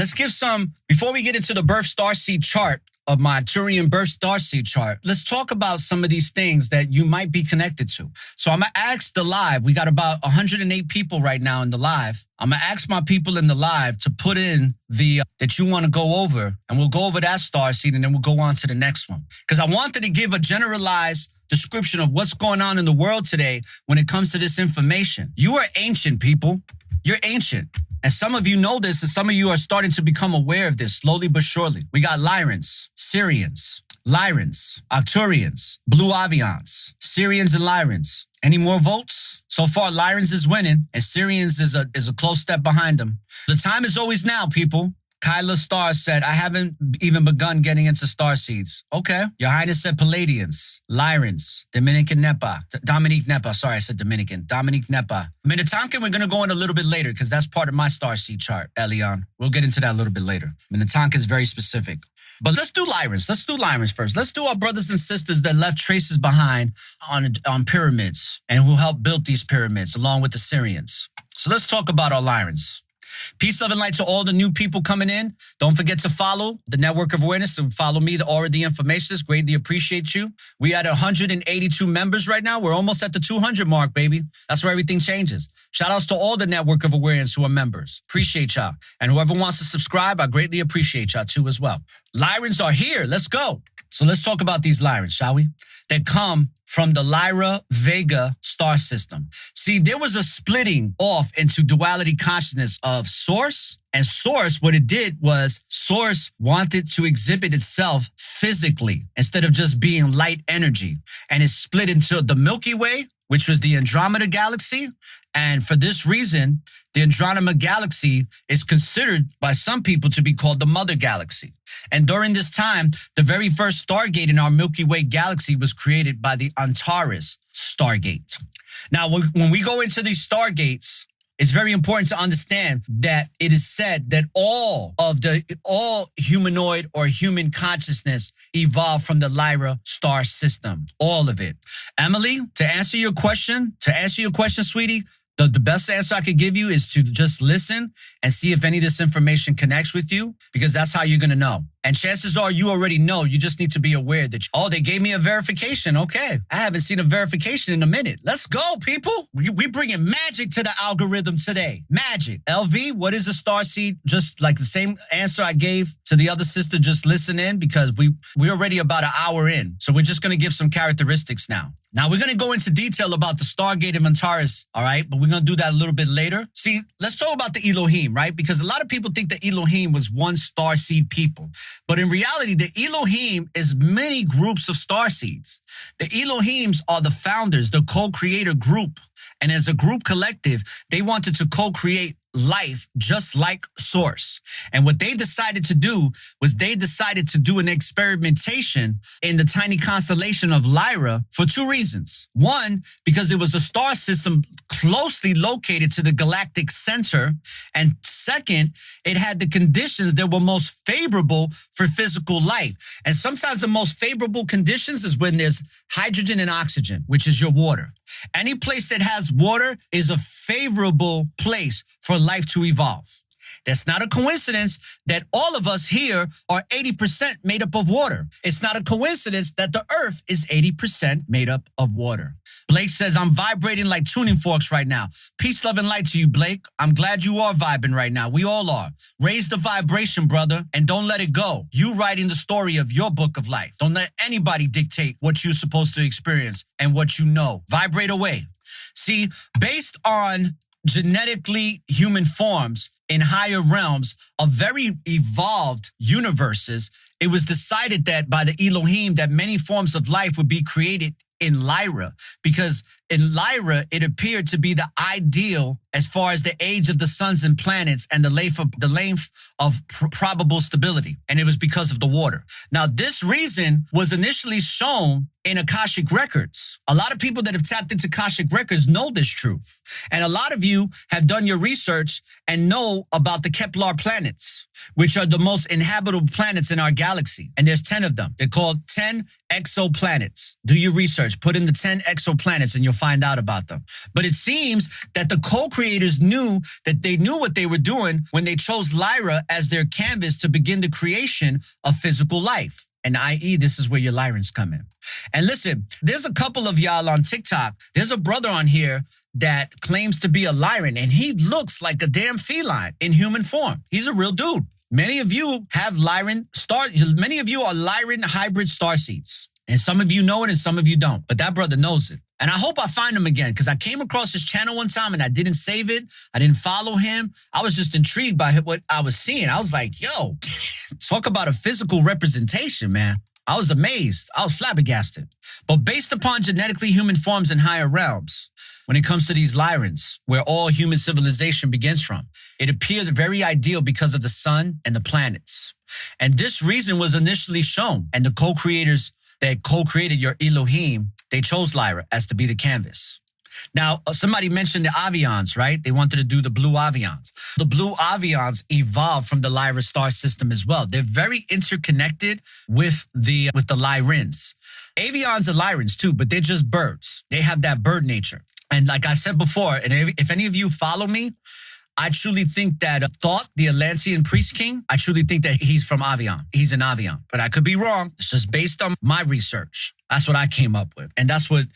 let's give some, before we get into the birth starseed chart of my Arcturian birth starseed chart, let's talk about some of these things that you might be connected to. So I'm going to ask the live. We got about 108 people right now in the live. I'm going to ask my people in the live to put in the that you want to go over, and we'll go over that starseed, and then we'll go on to the next one. Because I wanted to give a generalized description of what's going on in the world today when it comes to this information. You are ancient, people. You're ancient. And some of you know this, and some of you are starting to become aware of this slowly but surely. We got Lyrans, Syrians, Lyrans, Arcturians, Blue Avians, Syrians and Lyrans. Any more votes? So far, Lyrans is winning, and Syrians is a close step behind them. The time is always now, people. Kyla Star said, I haven't even begun getting into starseeds. Okay. Your Highness said Palladians, Lyrans, Dominic Nepa. Sorry, I said Dominican. Dominic Nepa. Minnetonkan, we're going to go in a little bit later because that's part of my starseed chart, Elion. We'll get into that a little bit later. Minnetonkan is very specific. But let's do Lyrans. Let's do Lyrans first. Let's do our brothers and sisters that left traces behind on pyramids and who helped build these pyramids along with the Syrians. So let's talk about our Lyrans. Peace, love, and light to all the new people coming in. Don't forget to follow the Network of Awareness and follow me, the ORRA the Informationalist. Greatly appreciate you. We at 182 members right now. We're almost at the 200 mark, baby. That's where everything changes. Shout outs to all the Network of Awareness who are members. Appreciate y'all. And whoever wants to subscribe, I greatly appreciate y'all too as well. Lyrans are here. Let's go. So let's talk about these Lyrans, shall we? That come from the Lyra Vega star system. See, there was a splitting off into duality consciousness of Source. And Source, what it did was Source wanted to exhibit itself physically instead of just being light energy. And it split into the Milky Way, which was the Andromeda Galaxy. And for this reason, the Andromeda Galaxy is considered by some people to be called the Mother Galaxy. And during this time, the very first Stargate in our Milky Way galaxy was created by the Antares Stargate. Now, when we go into these Stargates, it's very important to understand that it is said that all humanoid or human consciousness evolved from the Lyra star system. All of it. Emily, to answer your question, sweetie, the best answer I could give you is to just listen and see if any of this information connects with you, because that's how you're going to know. And chances are you already know. You just need to be aware that, they gave me a verification. Okay. I haven't seen a verification in a minute. Let's go, people. We bringing magic to the algorithm today. Magic. LV, what is a starseed? Just like the same answer I gave to the other sister, just listen in, because we're already about an hour in. So we're just going to give some characteristics now. Now, we're going to go into detail about the Stargate of Antares, all right? But we're going to do that a little bit later. See, let's talk about the Elohim, right? Because a lot of people think the Elohim was one starseed people. But in reality, the Elohim is many groups of starseeds. The Elohims are the founders, the co-creator group. And as a group collective, they wanted to co-create life just like Source. And what they decided to do was they decided to do an experimentation in the tiny constellation of Lyra for two reasons. One, because it was a star system closely located to the galactic center. And second, it had the conditions that were most favorable for physical life. And sometimes the most favorable conditions is when there's hydrogen and oxygen, which is your water. Any place that has water is a favorable place for life to evolve. That's not a coincidence that all of us here are 80% made up of water. It's not a coincidence that the earth is 80% made up of water. Blake says, I'm vibrating like tuning forks right now. Peace, love, and light to you, Blake. I'm glad you are vibing right now. We all are. Raise the vibration, brother, and don't let it go. You writing the story of your book of life. Don't let anybody dictate what you're supposed to experience and what you know. Vibrate away. See, based on genetically human forms in higher realms of very evolved universes, it was decided that by the Elohim that many forms of life would be created in Lyra, because in Lyra, it appeared to be the ideal as far as the age of the suns and planets and the length of probable stability. And it was because of the water. Now, this reason was initially shown in Akashic records. A lot of people that have tapped into Akashic records know this truth. And a lot of you have done your research and know about the Kepler planets, which are the most inhabitable planets in our galaxy. And there's 10 of them. They're called 10 exoplanets. Do your research. Put in the 10 exoplanets and you'll find out about them. But it seems that the co-creators knew that they knew what they were doing when they chose Lyra as their canvas to begin the creation of physical life. And i.e., this is where your Lyrans come in. And listen, there's a couple of y'all on TikTok. There's a brother on here that claims to be a Lyran, and he looks like a damn feline in human form. He's a real dude. Many of you have many of you are Lyran hybrid starseeds. And some of you know it and some of you don't. But that brother knows it. And I hope I find him again, because I came across his channel one time and I didn't save it. I didn't follow him. I was just intrigued by what I was seeing. I was like, yo, talk about a physical representation, man. I was amazed. I was flabbergasted. But based upon genetically human forms in higher realms, when it comes to these Lyrans, where all human civilization begins from, it appeared very ideal because of the sun and the planets. And this reason was initially shown, and the co-creators that co-created your Elohim, they chose Lyra as to be the canvas. Now, somebody mentioned the Avians, right? They wanted to do the Blue Avians. The Blue Avians evolved from the Lyra star system as well. They're very interconnected with the Lyrans. Avians are Lyrans too, but they're just birds. They have that bird nature. And like I said before, and if any of you follow me, I truly think that Thoth, the Atlantean priest king, I truly think that he's from Avian. He's an Avian. But I could be wrong. It's just based on my research. That's what I came up with. And that's what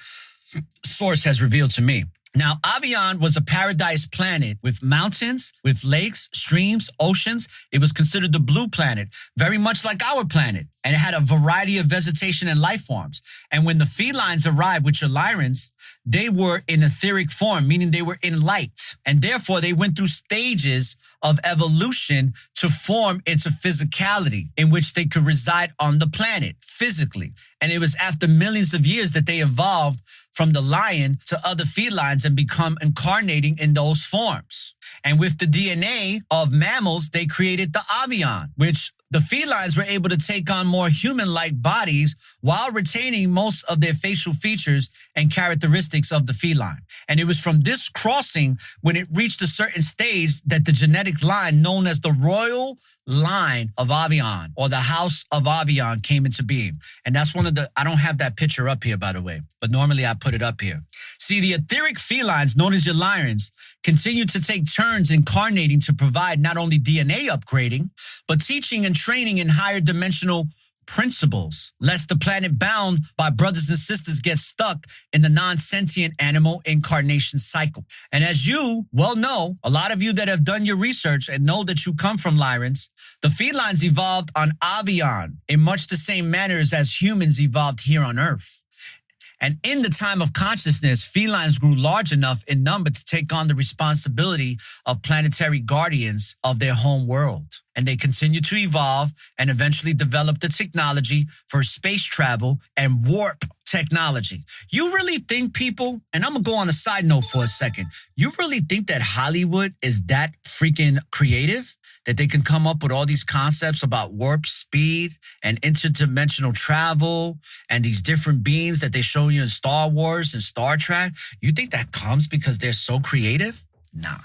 Source has revealed to me. Now, Avian was a paradise planet with mountains, with lakes, streams, oceans. It was considered the blue planet, very much like our planet. And it had a variety of vegetation and life forms. And when the felines arrived with your Lyrans, they were in etheric form, meaning they were in light. And therefore, they went through stages of evolution to form into physicality in which they could reside on the planet physically. And it was after millions of years that they evolved from the lion to other felines and become incarnating in those forms. And with the DNA of mammals, they created the Avian, which the felines were able to take on more human-like bodies while retaining most of their facial features and characteristics of the feline. And it was from this crossing, when it reached a certain stage, that the genetic line known as the royal line of Avian, or the House of Avian, came into being. And that's one of the, I don't have that picture up here, by the way, but normally I put it up here. See, the etheric felines, known as your Lyrans, continue to take turns incarnating to provide not only DNA upgrading, but teaching and training in higher dimensional principles, lest the planet bound by brothers and sisters get stuck in the non-sentient animal incarnation cycle. And as you well know, a lot of you that have done your research and know that you come from Lyrans, the felines evolved on Avian in much the same manners as humans evolved here on Earth. And in the time of consciousness, felines grew large enough in number to take on the responsibility of planetary guardians of their home world. And they continued to evolve and eventually develop the technology for space travel and warp technology. You really think, people, and I'm going to go on a side note for a second, you really think that Hollywood is that freaking creative? That they can come up with all these concepts about warp speed and interdimensional travel and these different beings that they show you in Star Wars and Star Trek? You think that comes because they're so creative? Nah.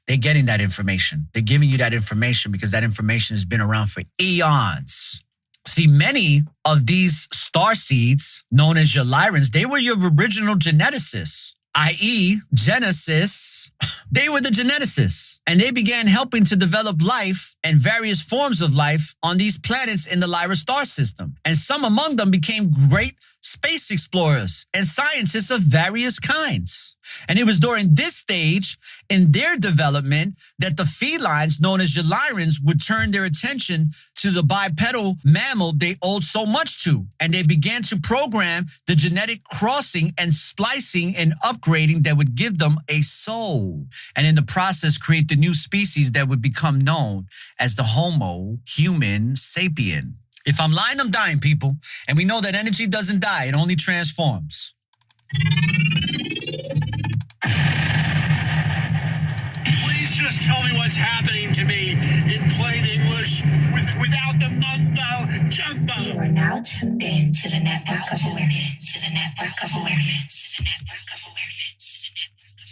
They're getting that information. They're giving you that information because that information has been around for eons. See, many of these starseeds, known as your Lyrans, they were your original geneticists, i.e. Genesis. They were the geneticists, and they began helping to develop life and various forms of life on these planets in the Lyra star system. And some among them became great space explorers and scientists of various kinds. And it was during this stage in their development that the felines, known as your Lyrans, would turn their attention to the bipedal mammal they owed so much to. And they began to program the genetic crossing and splicing and upgrading that would give them a soul. And in the process, create the new species that would become known as the Homo human sapien. If I'm lying, I'm dying, people. And we know that energy doesn't die. It only transforms. Please just tell me what's happening to me in plain English without the mumbo jumbo. You are now tuned in to the network of awareness, to the network of awareness, the network of awareness, the network of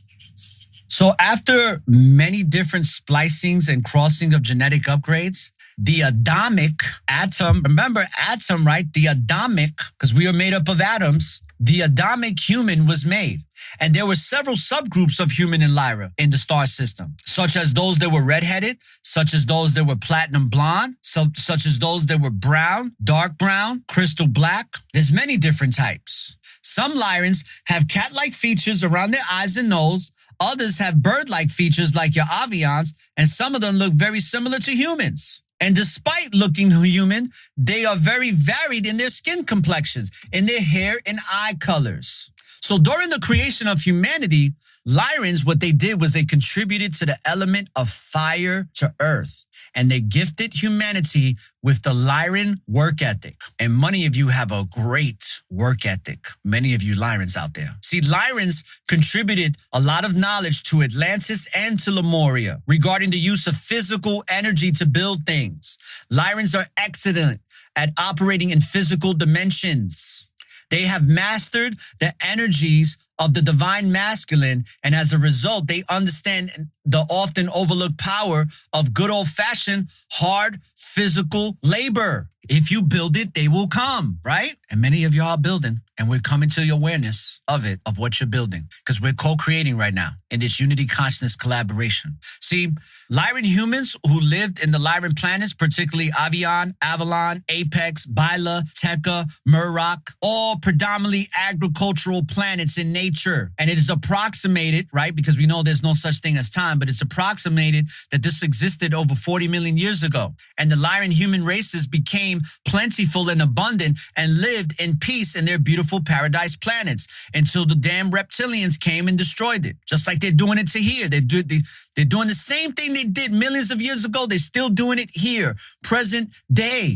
awareness. So after many different splicings and crossing of genetic upgrades, the Adamic atom, remember atom, right? The Adamic, because we are made up of atoms. the Adamic human was made. And there were several subgroups of human in Lyra in the star system, such as those that were redheaded, such as those that were platinum blonde, such as those that were brown, dark brown, crystal black. There's many different types. Some Lyrans have cat-like features around their eyes and nose. Others have bird-like features like your Avians, and some of them look very similar to humans. And despite looking human, they are very varied in their skin complexions, in their hair and eye colors. So during the creation of humanity, Lyrans, what they did was they contributed to the element of fire to earth. And they gifted humanity with the Lyran work ethic. And many of you have a great work ethic. Many of you Lyrans out there. See, Lyrans contributed a lot of knowledge to Atlantis and to Lemuria regarding the use of physical energy to build things. Lyrans are excellent at operating in physical dimensions. They have mastered the energies of the divine masculine, and as a result, they understand the often overlooked power of good old-fashioned hard physical labor. If you build it, they will come, right? And many of y'all are building, and we're coming to your awareness of it, of what you're building, because we're co-creating right now in this unity consciousness collaboration. See, Lyran humans who lived in the Lyran planets, particularly Avian, Avalon, Apex, Bila, Tekka, Murrock, all predominantly agricultural planets in nature. And it is approximated, right, because we know there's no such thing as time, but it's approximated that this existed over 40 million years ago. And the Lyran human races became plentiful and abundant and lived in peace in their beautiful paradise planets until the damn reptilians came and destroyed it. Just like they're doing it to here. They're doing the same thing they did millions of years ago. They're still doing it here, present day.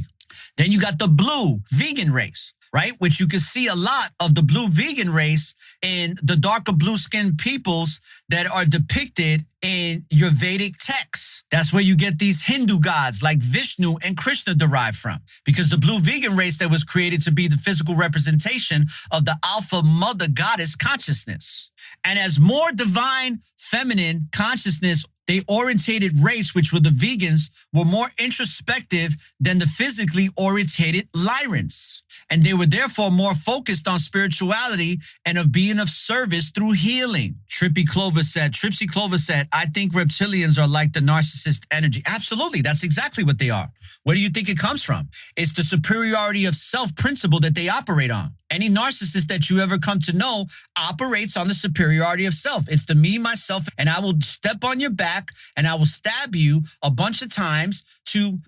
Then you got the blue vegan race, right? Which you can see a lot of the blue vegan race in the darker blue skinned peoples that are depicted in your Vedic texts. That's where you get these Hindu gods like Vishnu and Krishna derived from. Because the blue vegan race that was created to be the physical representation of the alpha mother goddess consciousness. And as more divine feminine consciousness, they orientated race, which were the vegans, were more introspective than the physically orientated Lyrans. And they were therefore more focused on spirituality and of being of service through healing. Tripsy Clover said, I think reptilians are like the narcissist energy. Absolutely. That's exactly what they are. Where do you think it comes from? It's the superiority of self principle that they operate on. Any narcissist that you ever come to know operates on the superiority of self. It's the me, myself, and I will step on your back and I will stab you a bunch of times to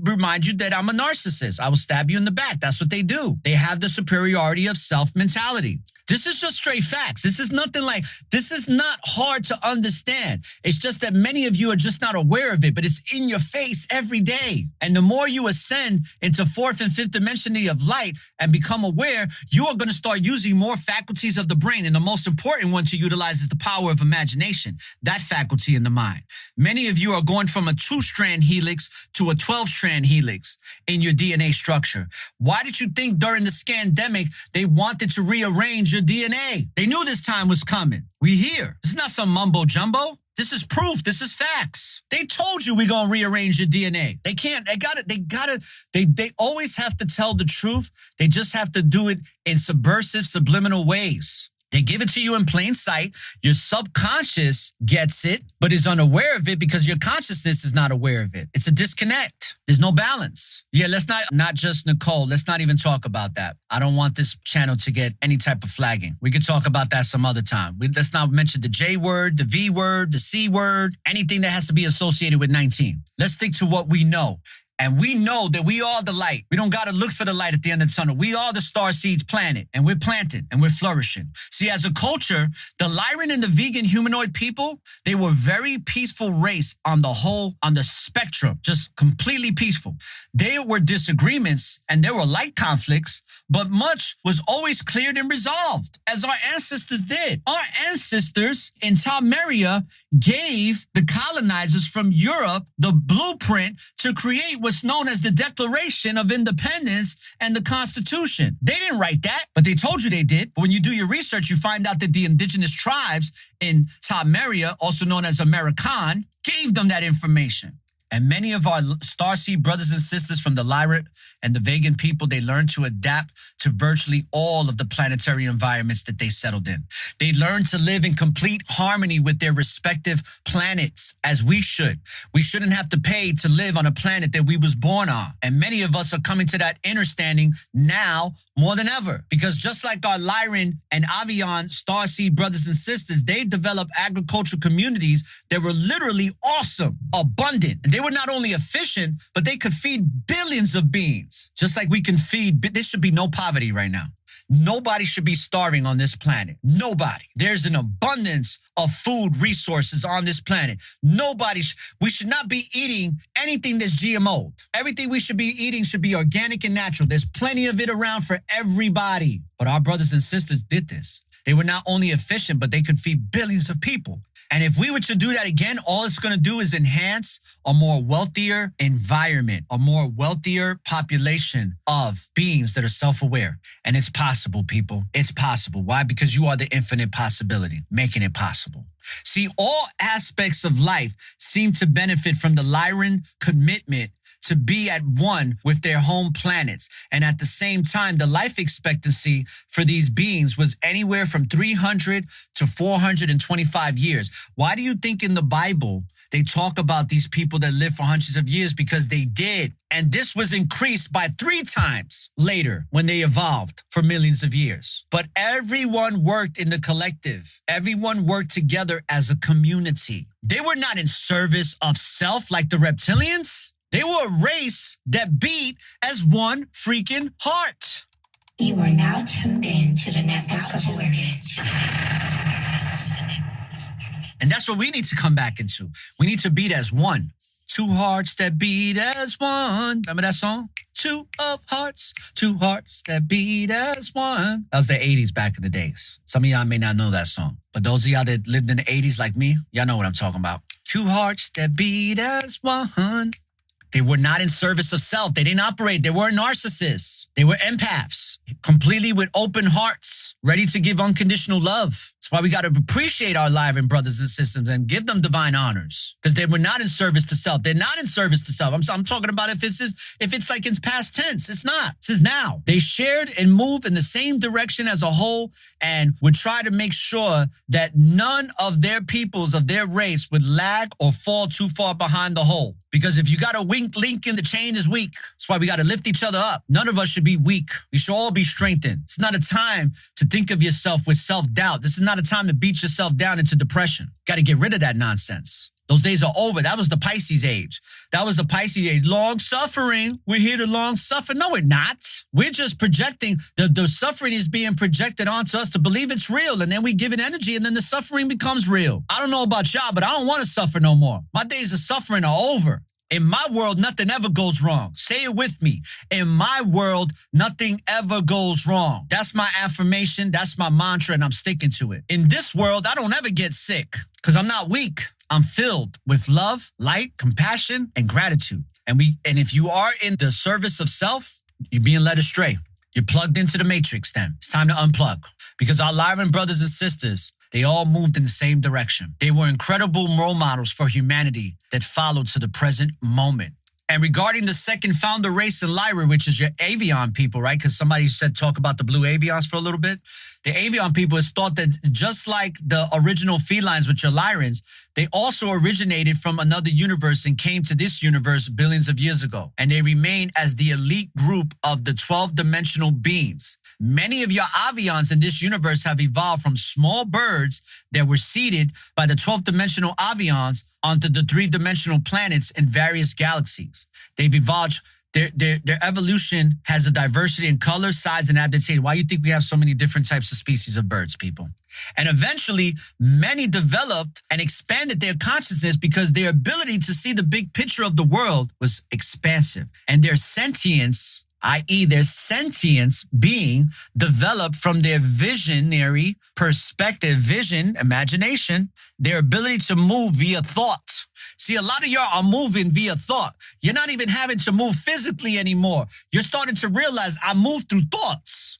remind you that I'm a narcissist. I will stab you in the back. That's what they do. They have the superiority of self mentality. This is just straight facts. This is not hard to understand. It's just that many of you are just not aware of it, but it's in your face every day. And the more you ascend into fourth and fifth dimensionality of light and become aware, you are going to start using more faculties of the brain. And the most important one to utilize is the power of imagination, that faculty in the mind. Many of you are going from a 2-strand helix to a 12-strand helix in your DNA structure. Why did you think during the scandemic they wanted to rearrange your DNA? They knew this time was coming. We here. This is not some mumbo jumbo. This is proof. This is facts. They told you we're going to rearrange your DNA. They can't. They always have to tell the truth. They just have to do it in subversive, subliminal ways. They give it to you in plain sight. Your subconscious gets it, but is unaware of it because your consciousness is not aware of it. It's a disconnect. There's no balance. Yeah, let's not just Nicole. Let's not even talk about that. I don't want this channel to get any type of flagging. We could talk about that some other time. Let's not mention the J word, the V word, the C word, anything that has to be associated with 19. Let's stick to what we know. And we know that we are the light. We don't got to look for the light at the end of the tunnel. We are the Starseeds planet, and we're planting, and we're flourishing. See, as a culture, the Lyran and the vegan humanoid people, they were very peaceful race on the spectrum, just completely peaceful. There were disagreements, and there were light conflicts, but much was always cleared and resolved, as our ancestors did. Our ancestors in Lemuria gave the colonizers from Europe the blueprint to create what's known as the Declaration of Independence and the Constitution. They didn't write that, but they told you they did. But when you do your research, you find out that the indigenous tribes in Lemuria, also known as American, gave them that information. And many of our Starseed brothers and sisters from the Lyran and the Vegan people, they learned to adapt to virtually all of the planetary environments that they settled in. They learned to live in complete harmony with their respective planets, as we should. We shouldn't have to pay to live on a planet that we was born on. And many of us are coming to that understanding now more than ever. Because just like our Lyran and Avian Starseed brothers and sisters, they developed agricultural communities that were literally awesome, abundant. And they were not only efficient, but they could feed billions of beings. Just like we can feed, there should be no poverty right now. Nobody should be starving on this planet. Nobody. There's an abundance of food resources on this planet. We should not be eating anything that's GMO'd. Everything we should be eating should be organic and natural. There's plenty of it around for everybody. But our brothers and sisters did this. They were not only efficient, but they could feed billions of people. And if we were to do that again, all it's going to do is enhance a more wealthier environment, a more wealthier population of beings that are self-aware. And it's possible, people. It's possible. Why? Because you are the infinite possibility, making it possible. See, all aspects of life seem to benefit from the Lyran commitment to be at one with their home planets. And at the same time, the life expectancy for these beings was anywhere from 300 to 425 years. Why do you think in the Bible they talk about these people that live for hundreds of years? Because they did. And this was increased by 3 times later when they evolved for millions of years. But everyone worked in the collective. Everyone worked together as a community. They were not in service of self like the reptilians. They were a race that beat as one freaking heart. You are now tuned in to the network of awareness. And that's what we need to come back into. We need to beat as one. 2 hearts that beat as one. Remember that song? 2 hearts that beat as one. That was the 80s back in the days. Some of y'all may not know that song. But those of y'all that lived in the 80s like me, y'all know what I'm talking about. 2 hearts that beat as one. They were not in service of self. They didn't operate. They weren't narcissists. They were empaths, completely with open hearts, ready to give unconditional love. That's why we got to appreciate our Lyran brothers and sisters and give them divine honors, because they were not in service to self. They're not in service to self. I'm talking about if it's like in past tense. It's not. This is now. They shared and moved in the same direction as a whole and would try to make sure that none of their peoples of their race would lag or fall too far behind the whole. Because if you got a weak link in the chain is weak. That's why we got to lift each other up. None of us should be weak. We should all be strengthened. It's not a time to think of yourself with self-doubt. This is not a time to beat yourself down into depression. Got to get rid of that nonsense. Those days are over. That was the Pisces age. That was the Pisces age. Long suffering. We're here to long suffer. No, we're not. We're just projecting. The suffering is being projected onto us to believe it's real. And then we give it energy and then the suffering becomes real. I don't know about y'all, but I don't want to suffer no more. My days of suffering are over. In my world, nothing ever goes wrong. Say it with me. In my world, nothing ever goes wrong. That's my affirmation. That's my mantra, and I'm sticking to it. In this world, I don't ever get sick because I'm not weak. I'm filled with love, light, compassion, and gratitude. And if you are in the service of self, you're being led astray. You're plugged into the matrix then. It's time to unplug. Because our Lyran brothers and sisters, they all moved in the same direction. They were incredible role models for humanity that followed to the present moment. And regarding the second founder race in Lyra, which is your Avian people, right? Because somebody said talk about the Blue Avians for a little bit. The Avian people is thought that just like the original felines, which are Lyrans, they also originated from another universe and came to this universe billions of years ago. And they remain as the elite group of the 12-dimensional beings. Many of your Avians in this universe have evolved from small birds that were seeded by the 12th-dimensional Avians onto the 3-dimensional planets in various galaxies. They've evolved. Their evolution has a diversity in color, size, and adaptation. Why do you think we have so many different types of species of birds, people? And eventually, many developed and expanded their consciousness because their ability to see the big picture of the world was expansive. And their sentience, i.e. their sentience being developed from their visionary perspective, vision, imagination, their ability to move via thought. See, a lot of y'all are moving via thought. You're not even having to move physically anymore. You're starting to realize I move through thoughts.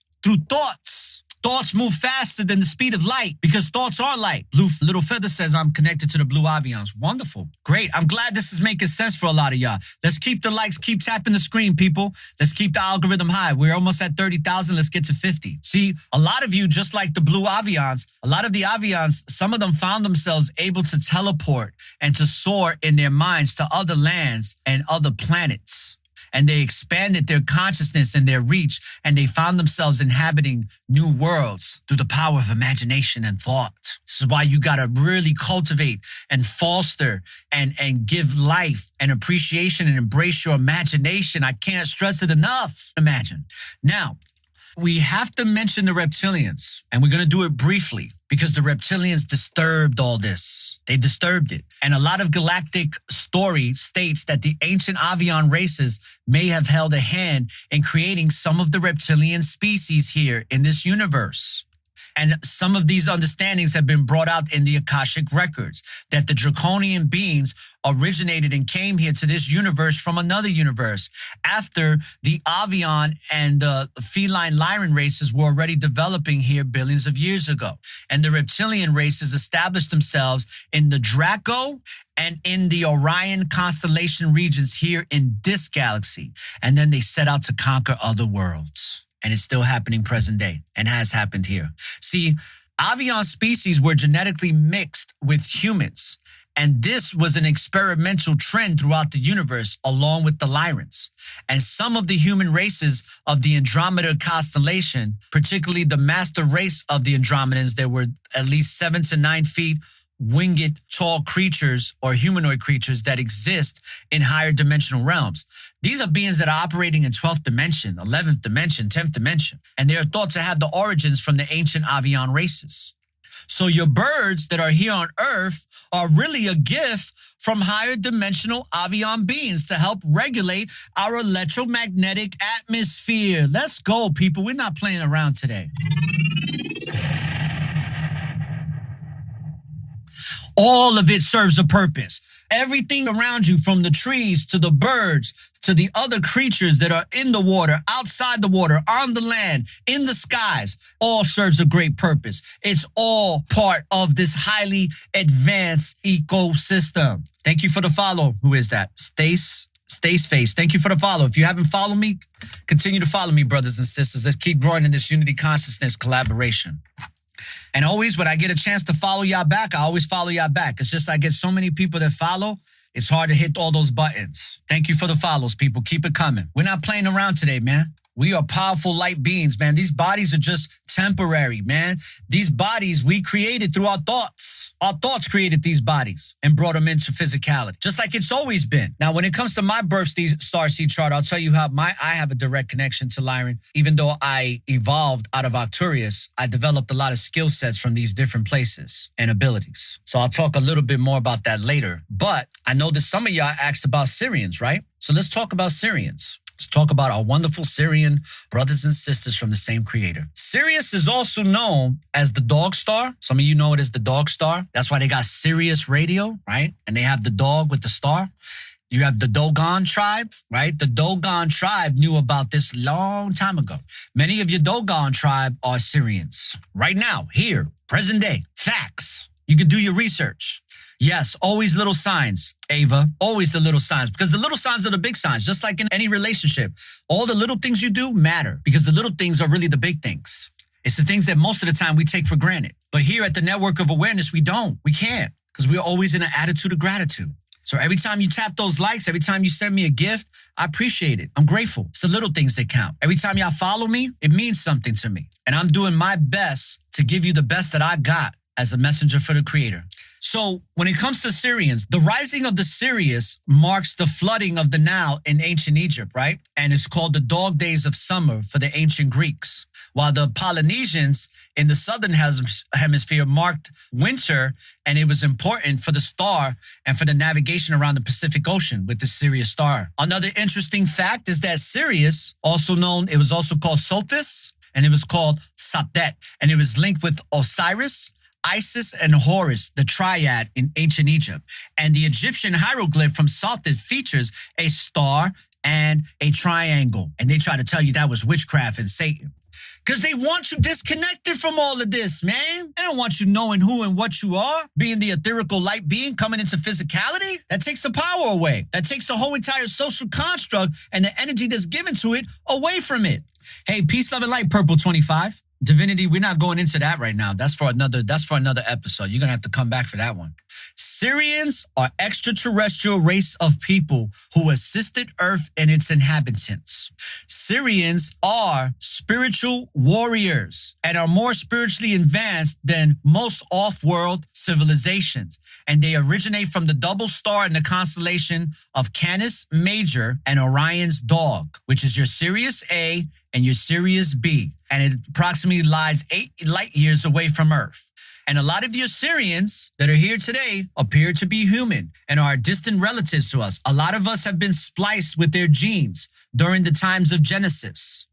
Thoughts move faster than the speed of light because thoughts are light. Blue Little Feather says, I'm connected to the Blue Avians. Wonderful. Great. I'm glad this is making sense for a lot of y'all. Let's keep the likes, keep tapping the screen, people. Let's keep the algorithm high. We're almost at 30,000. Let's get to 50. See, a lot of you, just like the Blue Avians, a lot of the Avians, some of them found themselves able to teleport and to soar in their minds to other lands and other planets. And they expanded their consciousness and their reach, and they found themselves inhabiting new worlds through the power of imagination and thought. This is why you got to really cultivate and foster and give life and appreciation and embrace your imagination. I can't stress it enough. Imagine. Now, we have to mention the reptilians, and we're going to do it briefly because the reptilians disturbed all this. They disturbed it. And a lot of galactic story states that the ancient Avian races may have held a hand in creating some of the reptilian species here in this universe. And some of these understandings have been brought out in the Akashic records, that the draconian beings originated and came here to this universe from another universe after the Avian and the feline Lyran races were already developing here billions of years ago. And the reptilian races established themselves in the Draco and in the Orion constellation regions here in this galaxy. And then they set out to conquer other worlds. And it's still happening present day and has happened here. See, Avian species were genetically mixed with humans. And this was an experimental trend throughout the universe, along with the Lyrans. And some of the human races of the Andromeda constellation, particularly the master race of the Andromedans, there were at least 7 to 9 feet winged tall creatures or humanoid creatures that exist in higher dimensional realms. These are beings that are operating in 12th dimension, 11th dimension, 10th dimension, and they are thought to have the origins from the ancient Avian races. So your birds that are here on Earth are really a gift from higher dimensional Avian beings to help regulate our electromagnetic atmosphere. Let's go, people. We're not playing around today. All of it serves a purpose. Everything around you, from the trees to the birds to the other creatures that are in the water, outside the water, on the land, in the skies, all serves a great purpose. It's all part of this highly advanced ecosystem. Thank you for the follow. Who is that? Stace Face. Thank you for the follow. If you haven't followed me, continue to follow me, brothers and sisters. Let's keep growing in this unity consciousness collaboration. And always, when I get a chance to follow y'all back, I always follow y'all back. It's just I get so many people that follow, it's hard to hit all those buttons. Thank you for the follows, people. Keep it coming. We're not playing around today, man. We are powerful light beings, man. These bodies are just temporary, man. These bodies we created through our thoughts. Our thoughts created these bodies and brought them into physicality, just like it's always been. Now, when it comes to my birth starseed chart, I'll tell you how I have a direct connection to Lyran. Even though I evolved out of Arcturians, I developed a lot of skill sets from these different places and abilities. So I'll talk a little bit more about that later. But I know that some of y'all asked about Syrians, right? So let's talk about Syrians. Let's talk about our wonderful Syrian brothers and sisters from the same creator. Sirius is also known as the dog star. Some of you know it as the dog star. That's why they got Sirius radio, right? And they have the dog with the star. You have the Dogon tribe, right? The Dogon tribe knew about this long time ago. Many of your Dogon tribe are Syrians. Right now, here, present day, facts. You can do your research. Yes, always little signs, Ava, always the little signs, because the little signs are the big signs, just like in any relationship. All the little things you do matter because the little things are really the big things. It's the things that most of the time we take for granted. But here at the Network of Awareness, we don't. We can't, because we're always in an attitude of gratitude. So every time you tap those likes, every time you send me a gift, I appreciate it. I'm grateful. It's the little things that count. Every time y'all follow me, it means something to me. And I'm doing my best to give you the best that I got as a messenger for the creator. So when it comes to Syrians, the rising of the Sirius marks the flooding of the Nile in ancient Egypt, right? And it's called the dog days of summer for the ancient Greeks. While the Polynesians in the southern hemisphere marked winter, and it was important for the star and for the navigation around the Pacific Ocean with the Sirius star. Another interesting fact is that Sirius, it was also called Sothis, and it was called Sapdet, and it was linked with Osiris, Isis, and Horus, the triad in ancient Egypt. And the Egyptian hieroglyph from Sothis features a star and a triangle. And they try to tell you that was witchcraft and Satan. Because they want you disconnected from all of this, man. They don't want you knowing who and what you are, being the etherical light being coming into physicality. That takes the power away. That takes the whole entire social construct and the energy that's given to it away from it. Hey, peace, love, and light, Purple 25. Divinity, we're not going into that right now. That's for another episode. You're going to have to come back for that one. Syrians are extraterrestrial race of people who assisted Earth and its inhabitants. Syrians are spiritual warriors and are more spiritually advanced than most off-world civilizations. And they originate from the double star in the constellation of Canis Major and Orion's dog, which is your Sirius A and your Sirius B. And it approximately lies 8 light years away from Earth. And a lot of your Syrians that are here today appear to be human and are distant relatives to us. A lot of us have been spliced with their genes during the times of Genesis.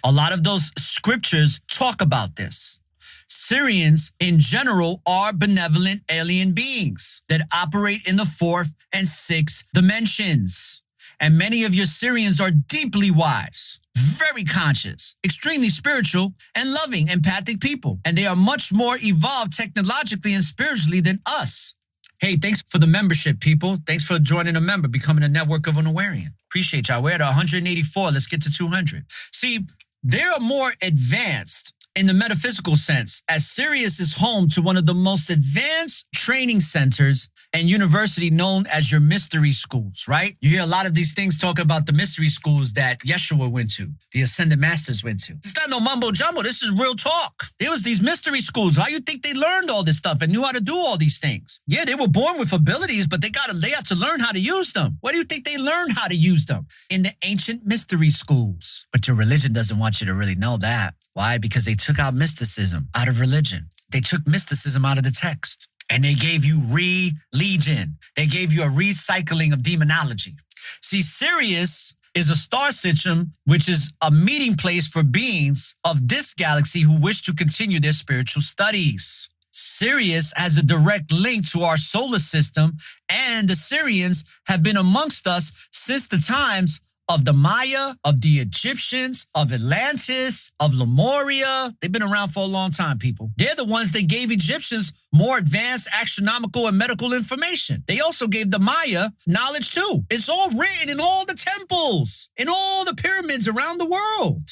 A lot of those scriptures talk about this. Syrians in general are benevolent alien beings that operate in the 4th and 6th dimensions. And many of your Syrians are deeply wise, very conscious, extremely spiritual, and loving, empathic people. And they are much more evolved technologically and spiritually than us. Hey, thanks for the membership, people. Thanks for joining a member, becoming a network of an Unwarian. Appreciate y'all. We're at 184. Let's get to 200. See, they're more advanced in the metaphysical sense, as Sirius is home to one of the most advanced training centers and university known as your mystery schools, right? You hear a lot of these things talking about the mystery schools that Yeshua went to, the Ascended Masters went to. It's not no mumbo jumbo. This is real talk. There was these mystery schools. How you think they learned all this stuff and knew how to do all these things? Yeah, they were born with abilities, but they had to learn how to use them. Where do you think they learned how to use them? In the ancient mystery schools. But your religion doesn't want you to really know that. Why? Because they took out mysticism out of religion. They took mysticism out of the text. And they gave you religion. They gave you a recycling of demonology. See, Sirius is a star system, which is a meeting place for beings of this galaxy who wish to continue their spiritual studies. Sirius has a direct link to our solar system, and the Syrians have been amongst us since the times of the Maya, of the Egyptians, of Atlantis, of Lemuria. They've been around for a long time, people. They're the ones that gave Egyptians more advanced astronomical and medical information. They also gave the Maya knowledge too. It's all written in all the temples, in all the pyramids around the world.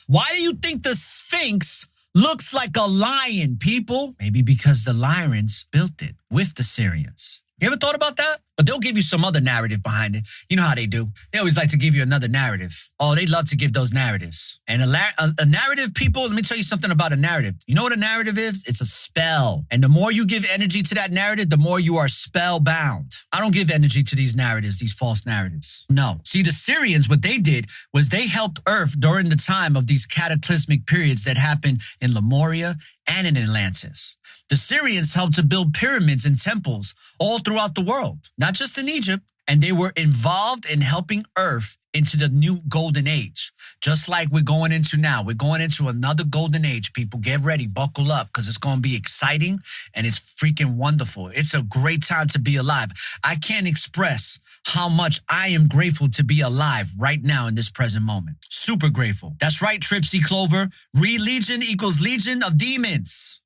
Why do you think the Sphinx looks like a lion, people? Maybe because the Lyrans built it with the Syrians. You ever thought about that? But they'll give you some other narrative behind it. You know how they do. They always like to give you another narrative. Oh, they love to give those narratives. And a narrative, people, let me tell you something about a narrative. You know what a narrative is? It's a spell. And the more you give energy to that narrative, the more you are spellbound. I don't give energy to these narratives, these false narratives. No. See, the Syrians, what they did was they helped Earth during the time of these cataclysmic periods that happened in Lemuria and in Atlantis. The Syrians helped to build pyramids and temples all throughout the world, not just in Egypt. And they were involved in helping Earth into the new golden age, just like we're going into now. We're going into another golden age, people. Get ready, buckle up, because it's going to be exciting and it's freaking wonderful. It's a great time to be alive. I can't express how much I am grateful to be alive right now in this present moment. Super grateful. That's right, Tripsy Clover. Religion equals legion of demons.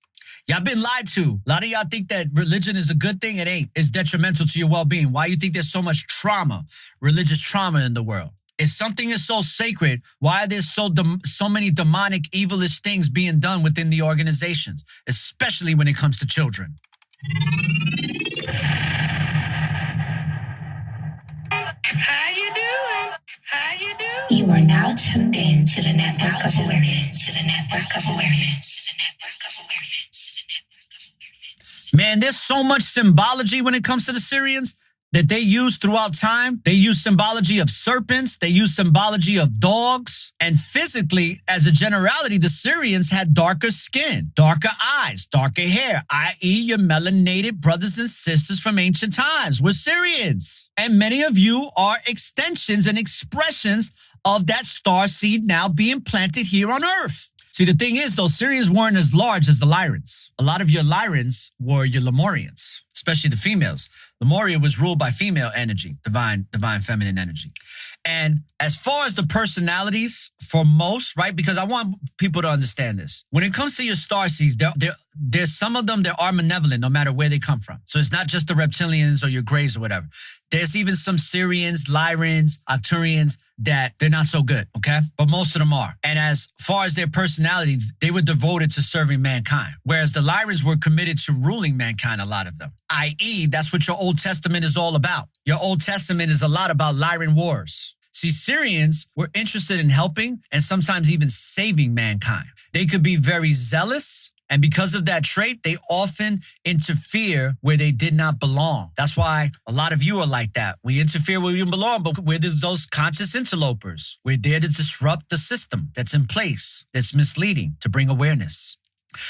Y'all been lied to. A lot of y'all think that religion is a good thing. It ain't. It's detrimental to your well-being. Why you think there's so much trauma, religious trauma in the world? If something is so sacred, why are there so many demonic, evilish things being done within the organizations, especially when it comes to children? How you doing? How you doing? You are now tuned in to the network of awareness. To the network of awareness. To the network of awareness. Man, there's so much symbology when it comes to the Syrians that they use throughout time. They use symbology of serpents. They use symbology of dogs. And physically, as a generality, the Syrians had darker skin, darker eyes, darker hair, i.e. your melanated brothers and sisters from ancient times were Syrians. And many of you are extensions and expressions of that starseed now being planted here on Earth. See, the thing is, though, Syrians weren't as large as the Lyrans. A lot of your Lyrans were your Lemurians, especially the females. Lemuria was ruled by female energy, divine feminine energy. And as far as the personalities for most, right? Because I want people to understand this. When it comes to your starseeds, there's some of them that are malevolent no matter where they come from. So it's not just the reptilians or your grays or whatever. There's even some Syrians, Lyrans, Arcturians that they're not so good, okay? But most of them are. And as far as their personalities, they were devoted to serving mankind. Whereas the Lyrans were committed to ruling mankind, a lot of them. I.e., that's what your Old Testament is all about. Your Old Testament is a lot about Lyran wars. See, Syrians were interested in helping and sometimes even saving mankind. They could be very zealous, and because of that trait, they often interfere where they did not belong. That's why a lot of you are like that. We interfere where we belong, but we're those conscious interlopers. We're there to disrupt the system that's in place, that's misleading, to bring awareness.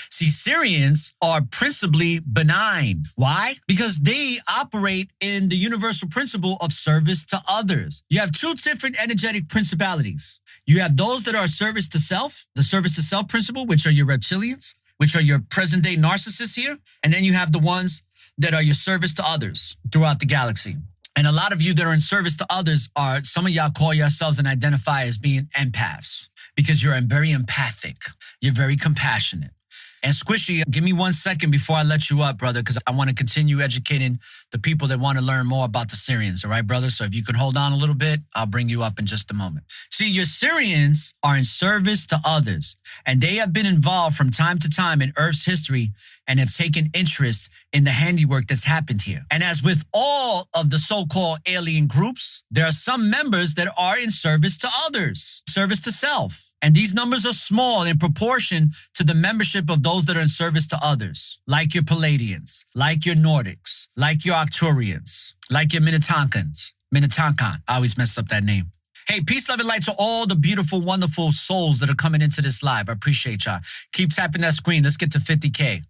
See, Syrians are principally benign. Why? Because they operate in the universal principle of service to others. You have two different energetic principalities. You have those that are service to self, the service to self principle, which are your reptilians, which are your present day narcissists here. And then you have the ones that are your service to others throughout the galaxy. And a lot of you that are in service to others are, some of y'all call yourselves and identify as being empaths because you're very empathic. You're very compassionate. And Squishy, give me 1 second before I let you up, brother, because I want to continue educating the people that want to learn more about the Syrians. All right, brother? So if you can hold on a little bit, I'll bring you up in just a moment. See, your Syrians are in service to others, and they have been involved from time to time in Earth's history and have taken interest in the handiwork that's happened here. And as with all of the so-called alien groups, there are some members that are in service to others, service to self. And these numbers are small in proportion to the membership of those that are in service to others, like your Palladians, like your Nordics, like your Arcturians, like your Minnetonkan. I always mess up that name. Hey, peace, love, and light to all the beautiful, wonderful souls that are coming into this live. I appreciate y'all. Keep tapping that screen. Let's get to 50K.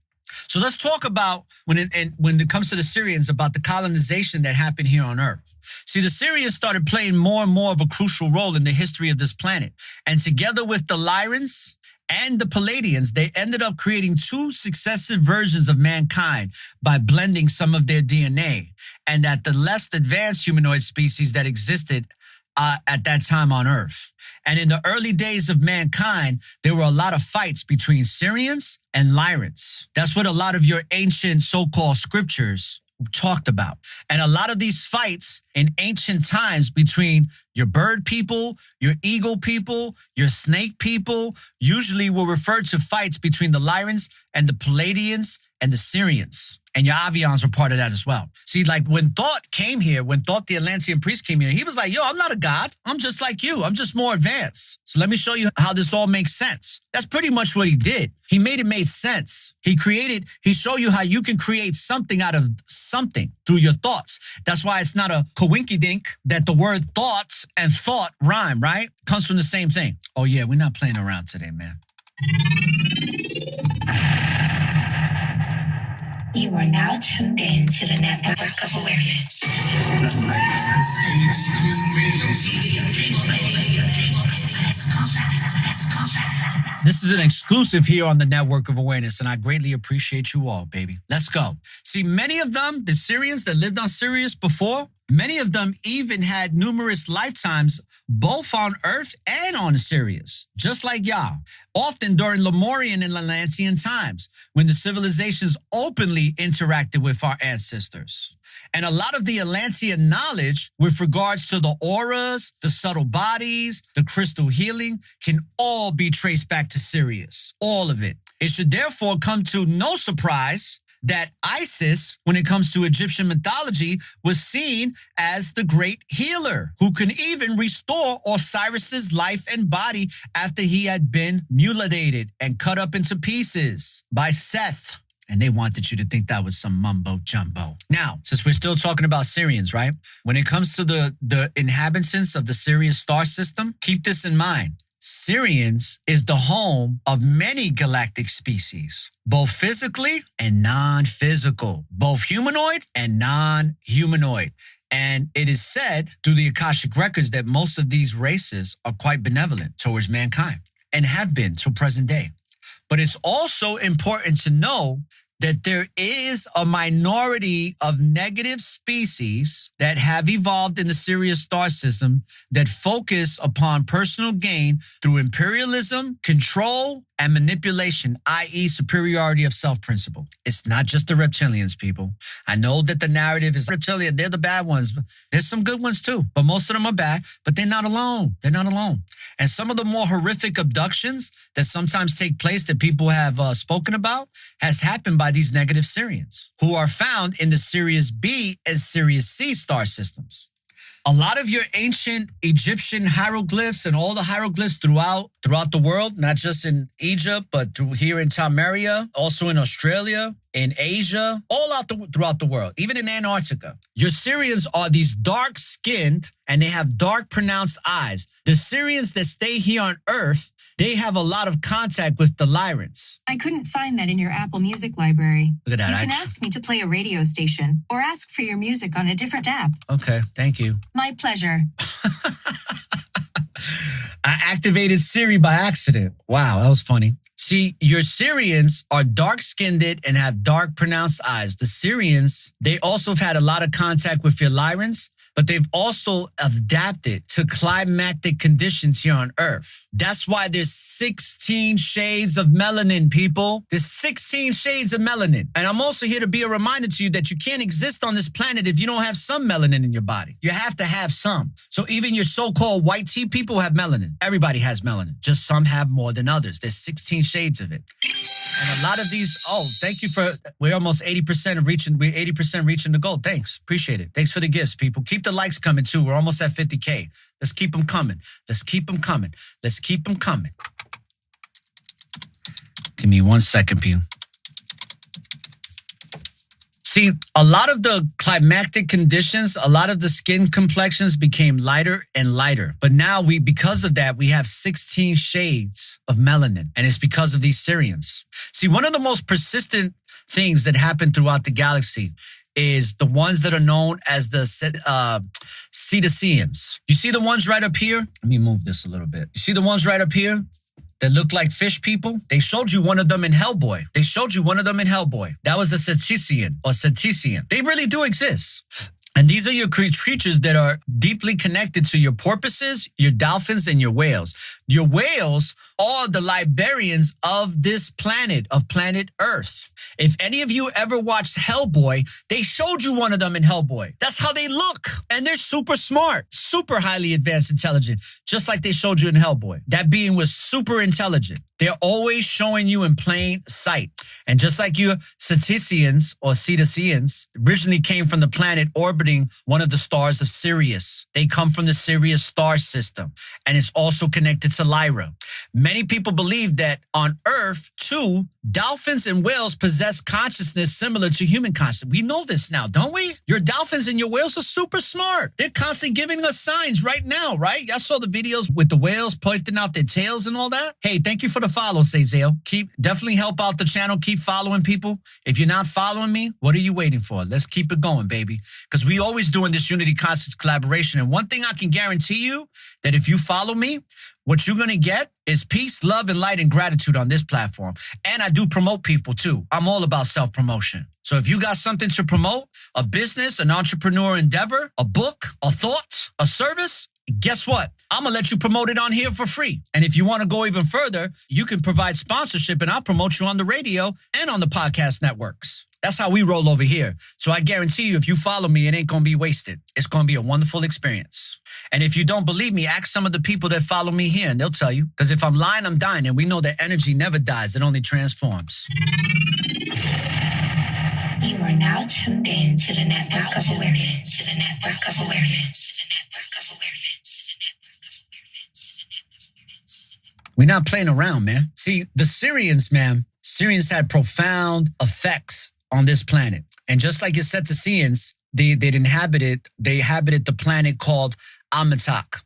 So let's talk about, when it comes to the Syrians, about the colonization that happened here on Earth. See, the Syrians started playing more and more of a crucial role in the history of this planet. And together with the Lyrans and the Palladians, they ended up creating two successive versions of mankind by blending some of their DNA. And that the less advanced humanoid species that existed at that time on Earth. And in the early days of mankind, there were a lot of fights between Syrians and Lyrans. That's what a lot of your ancient so-called scriptures talked about. And a lot of these fights in ancient times between your bird people, your eagle people, your snake people, usually were referred to fights between the Lyrans and the Palladians and the Syrians. And your Avians were part of that as well. See, like when Thought came here, when Thought the Atlantean priest came here, he was like, yo, I'm not a god. I'm just like you. I'm just more advanced. So let me show you how this all makes sense. That's pretty much what he did. He made it make sense. He showed you how you can create something out of something through your thoughts. That's why it's not a coinkydink that the word thoughts and thought rhyme, right? Comes from the same thing. Oh yeah, we're not playing around today, man. You are now tuned in to the network of awareness. This is an exclusive here on the Network of Awareness, and I greatly appreciate you all, baby. Let's go. See, many of them, the Syrians that lived on Sirius before, many of them even had numerous lifetimes both on Earth and on Sirius, just like y'all, often during Lemurian and Atlantean times, when the civilizations openly interacted with our ancestors. And a lot of the Atlantean knowledge with regards to the auras, the subtle bodies, the crystal healing can all be traced back to Sirius, all of it. It should therefore come to no surprise that Isis, when it comes to Egyptian mythology, was seen as the great healer who can even restore Osiris's life and body after he had been mutilated and cut up into pieces by Seth. And they wanted you to think that was some mumbo jumbo. Now, since we're still talking about Syrians, right? When it comes to the inhabitants of the Sirius star system, keep this in mind. Syrians is the home of many galactic species, both physically and non-physical, both humanoid and non-humanoid. And it is said through the Akashic records that most of these races are quite benevolent towards mankind and have been till present day. But it's also important to know that there is a minority of negative species that have evolved in the Sirius star system that focus upon personal gain through imperialism, control, and manipulation, i.e. superiority of self principle. It's not just the reptilians, people. I know that the narrative is reptilian. They're the bad ones. There's some good ones too, but most of them are bad, but they're not alone. They're not alone. And some of the more horrific abductions that sometimes take place that people have spoken about has happened by these negative Syrians who are found in the Sirius B and Sirius C star systems. A lot of your ancient Egyptian hieroglyphs and all the hieroglyphs throughout the world, not just in Egypt, but through here in Tamaria, also in Australia, in Asia, throughout the world, even in Antarctica. Your Syrians are these dark-skinned and they have dark pronounced eyes. The Syrians that stay here on Earth, they have a lot of contact with the Lyrans. I couldn't find that in your Apple Music library. Look at that. You can ask me to play a radio station or ask for your music on a different app. Okay, thank you. My pleasure. I activated Siri by accident. Wow, that was funny. See, your Syrians are dark-skinned and have dark pronounced eyes. The Syrians, they also have had a lot of contact with your Lyrans, but they've also adapted to climatic conditions here on Earth. That's why there's 16 shades of melanin, people. There's 16 shades of melanin. And I'm also here to be a reminder to you that you can't exist on this planet if you don't have some melanin in your body. You have to have some. So even your so-called white tea people have melanin. Everybody has melanin. Just some have more than others. There's 16 shades of it. And a lot of these, thank you we're almost 80% reaching the goal. Thanks. Appreciate it. Thanks for the gifts, people. Keep the likes coming too. We're almost at 50K. Let's keep them coming. Let's keep them coming. Let's keep them coming. Give me 1 second, people. See, a lot of the climatic conditions, a lot of the skin complexions became lighter and lighter. But now because of that, we have 16 shades of melanin. And it's because of these Syrians. See, one of the most persistent things that happen throughout the galaxy is the ones that are known as the Syrians. You see the ones right up here? Let me move this a little bit. You see the ones right up here that look like fish people? They showed you one of them in Hellboy. That was a Cetesian. They really do exist. And these are your creatures that are deeply connected to your porpoises, your dolphins, and your whales. Your whales are the librarians of this planet, of planet Earth. If any of you ever watched Hellboy, they showed you one of them in Hellboy. That's how they look. And they're super smart, super highly advanced intelligent, just like they showed you in Hellboy. That being was super intelligent. They're always showing you in plain sight. And just like your Cetesians or Cetesians originally came from the planet orbiting one of the stars of Sirius. They come from the Sirius star system. And it's also connected to Lyra. Many people believe that on Earth, too, dolphins and whales possess consciousness similar to human consciousness. We know this now, don't we? Your dolphins and your whales are super smart. They're constantly giving us signs right now, right? Y'all saw the videos with the whales pointing out their tails and all that. Hey, thank you for the follow, Zale. Definitely help out the channel. Keep following people. If you're not following me, what are you waiting for? Let's keep it going, baby. Because we always doing this Unity Conscious collaboration. And one thing I can guarantee you, that if you follow me, what you're going to get is peace, love, and light and gratitude on this platform. And I do promote people too. I'm all about self-promotion. So if you got something to promote, a business, an entrepreneur endeavor, a book, a thought, a service, guess what? I'm going to let you promote it on here for free. And if you want to go even further, you can provide sponsorship and I'll promote you on the radio and on the podcast networks. That's how we roll over here. So I guarantee you, if you follow me, it ain't going to be wasted. It's going to be a wonderful experience. And if you don't believe me, ask some of the people that follow me here and they'll tell you. Because if I'm lying, I'm dying. And we know that energy never dies. It only transforms. You are now tuned in to the network of awareness, to the network of awareness, to the network of awareness, to the network of awareness. We're not playing around, man. See, the Syrians, man, Syrians had profound effects on this planet. And just like your Cetesians, they inhabited the planet called Amatak.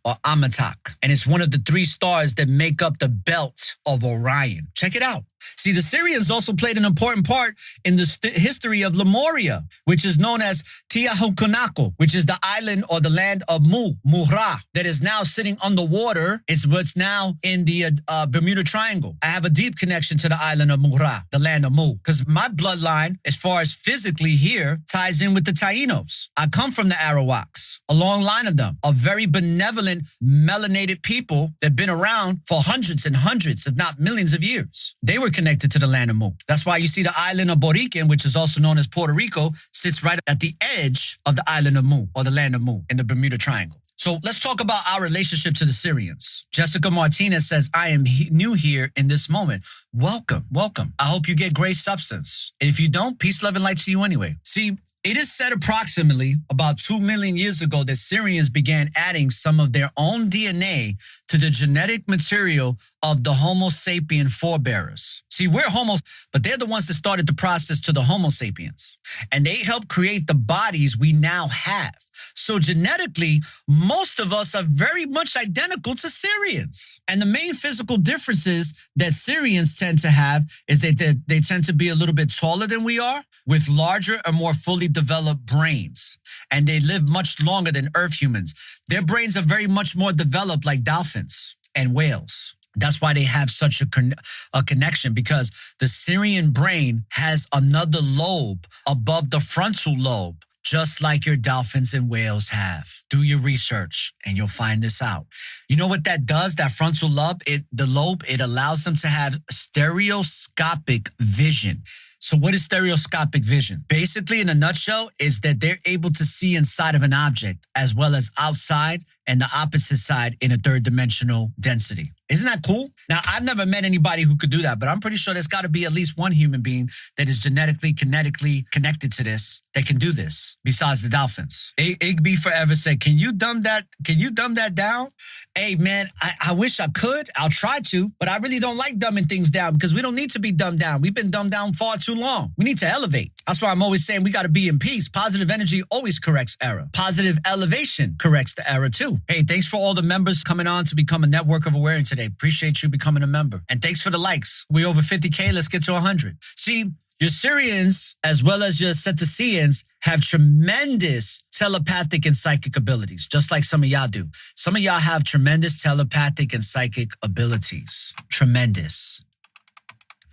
And it's one of the 3 stars that make up the belt of Orion. Check it out. See, the Syrians also played an important part in the history of Lemuria, which is known as Tiahuanaco, which is the island or the land of Muhra, that is now sitting underwater. It's what's now in the Bermuda Triangle. I have a deep connection to the island of Muhra, the land of Mu, because my bloodline, as far as physically here, ties in with the Taínos. I come from the Arawaks, a long line of them, a very benevolent, melanated people that have been around for hundreds and hundreds, if not millions of years. They were connected to the land of Mu. That's why you see the island of Borican, which is also known as Puerto Rico, sits right at the edge of the island of Mu, or the land of Mu, in the Bermuda Triangle. So let's talk about our relationship to the Syrians. Jessica Martinez says, I am new here in this moment. Welcome, welcome. I hope you get great substance. And if you don't, peace, love, and light to you anyway. See, it is said approximately about 2 million years ago that Syrians began adding some of their own DNA to the genetic material of the Homo sapien forebearers. See, we're Homos, but they're the ones that started the process to the Homo sapiens. And they helped create the bodies we now have. So genetically, most of us are very much identical to Syrians. And the main physical differences that Syrians tend to have is that they tend to be a little bit taller than we are, with larger and more fully developed brains. And they live much longer than Earth humans. Their brains are very much more developed like dolphins and whales. That's why they have such a connection, because the Syrian brain has another lobe above the frontal lobe, just like your dolphins and whales have. Do your research and you'll find this out. You know what that does? That frontal lobe, it allows them to have stereoscopic vision. So what is stereoscopic vision? Basically, in a nutshell, is that they're able to see inside of an object as well as outside and the opposite side in a third dimensional density. Isn't that cool? Now, I've never met anybody who could do that, but I'm pretty sure there's got to be at least one human being that is genetically, kinetically connected to this that can do this, besides the dolphins. Igby Forever said, can you dumb that down? Hey, man, I wish I could. I'll try to, but I really don't like dumbing things down because we don't need to be dumbed down. We've been dumbed down far too long. We need to elevate. That's why I'm always saying we got to be in peace. Positive energy always corrects error. Positive elevation corrects the error too. Hey, thanks for all the members coming on to become a network of awareness today. Appreciate you becoming a member. And thanks for the likes. We're over 50K. Let's get to 100. See, your Syrians, as well as your Cetaceans, have tremendous telepathic and psychic abilities, just like some of y'all do. Some of y'all have tremendous telepathic and psychic abilities. Tremendous.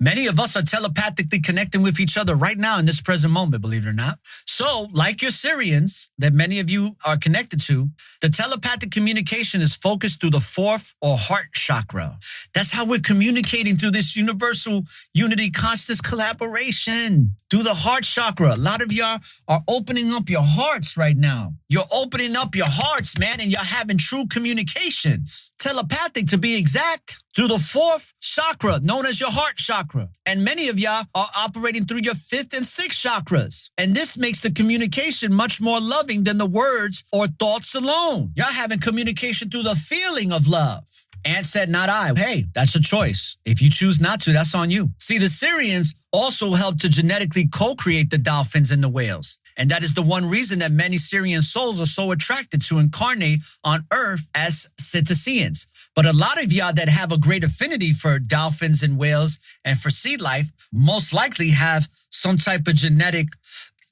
Many of us are telepathically connecting with each other right now in this present moment, believe it or not. So, like your Syrians that many of you are connected to, the telepathic communication is focused through the fourth or heart chakra. That's how we're communicating through this universal unity, conscious collaboration, through the heart chakra. A lot of y'all are opening up your hearts right now. You're opening up your hearts, man, and you're having true communications. Telepathic, to be exact, through the fourth chakra, known as your heart chakra. And many of y'all are operating through your fifth and sixth chakras. And this makes the communication much more loving than the words or thoughts alone. Y'all having communication through the feeling of love. Ant said, not I. Hey, that's a choice. If you choose not to, that's on you. See, the Syrians also helped to genetically co-create the dolphins and the whales. And that is the one reason that many Syrian souls are so attracted to incarnate on Earth as Cetaceans. But a lot of y'all that have a great affinity for dolphins and whales and for sea life most likely have some type of genetic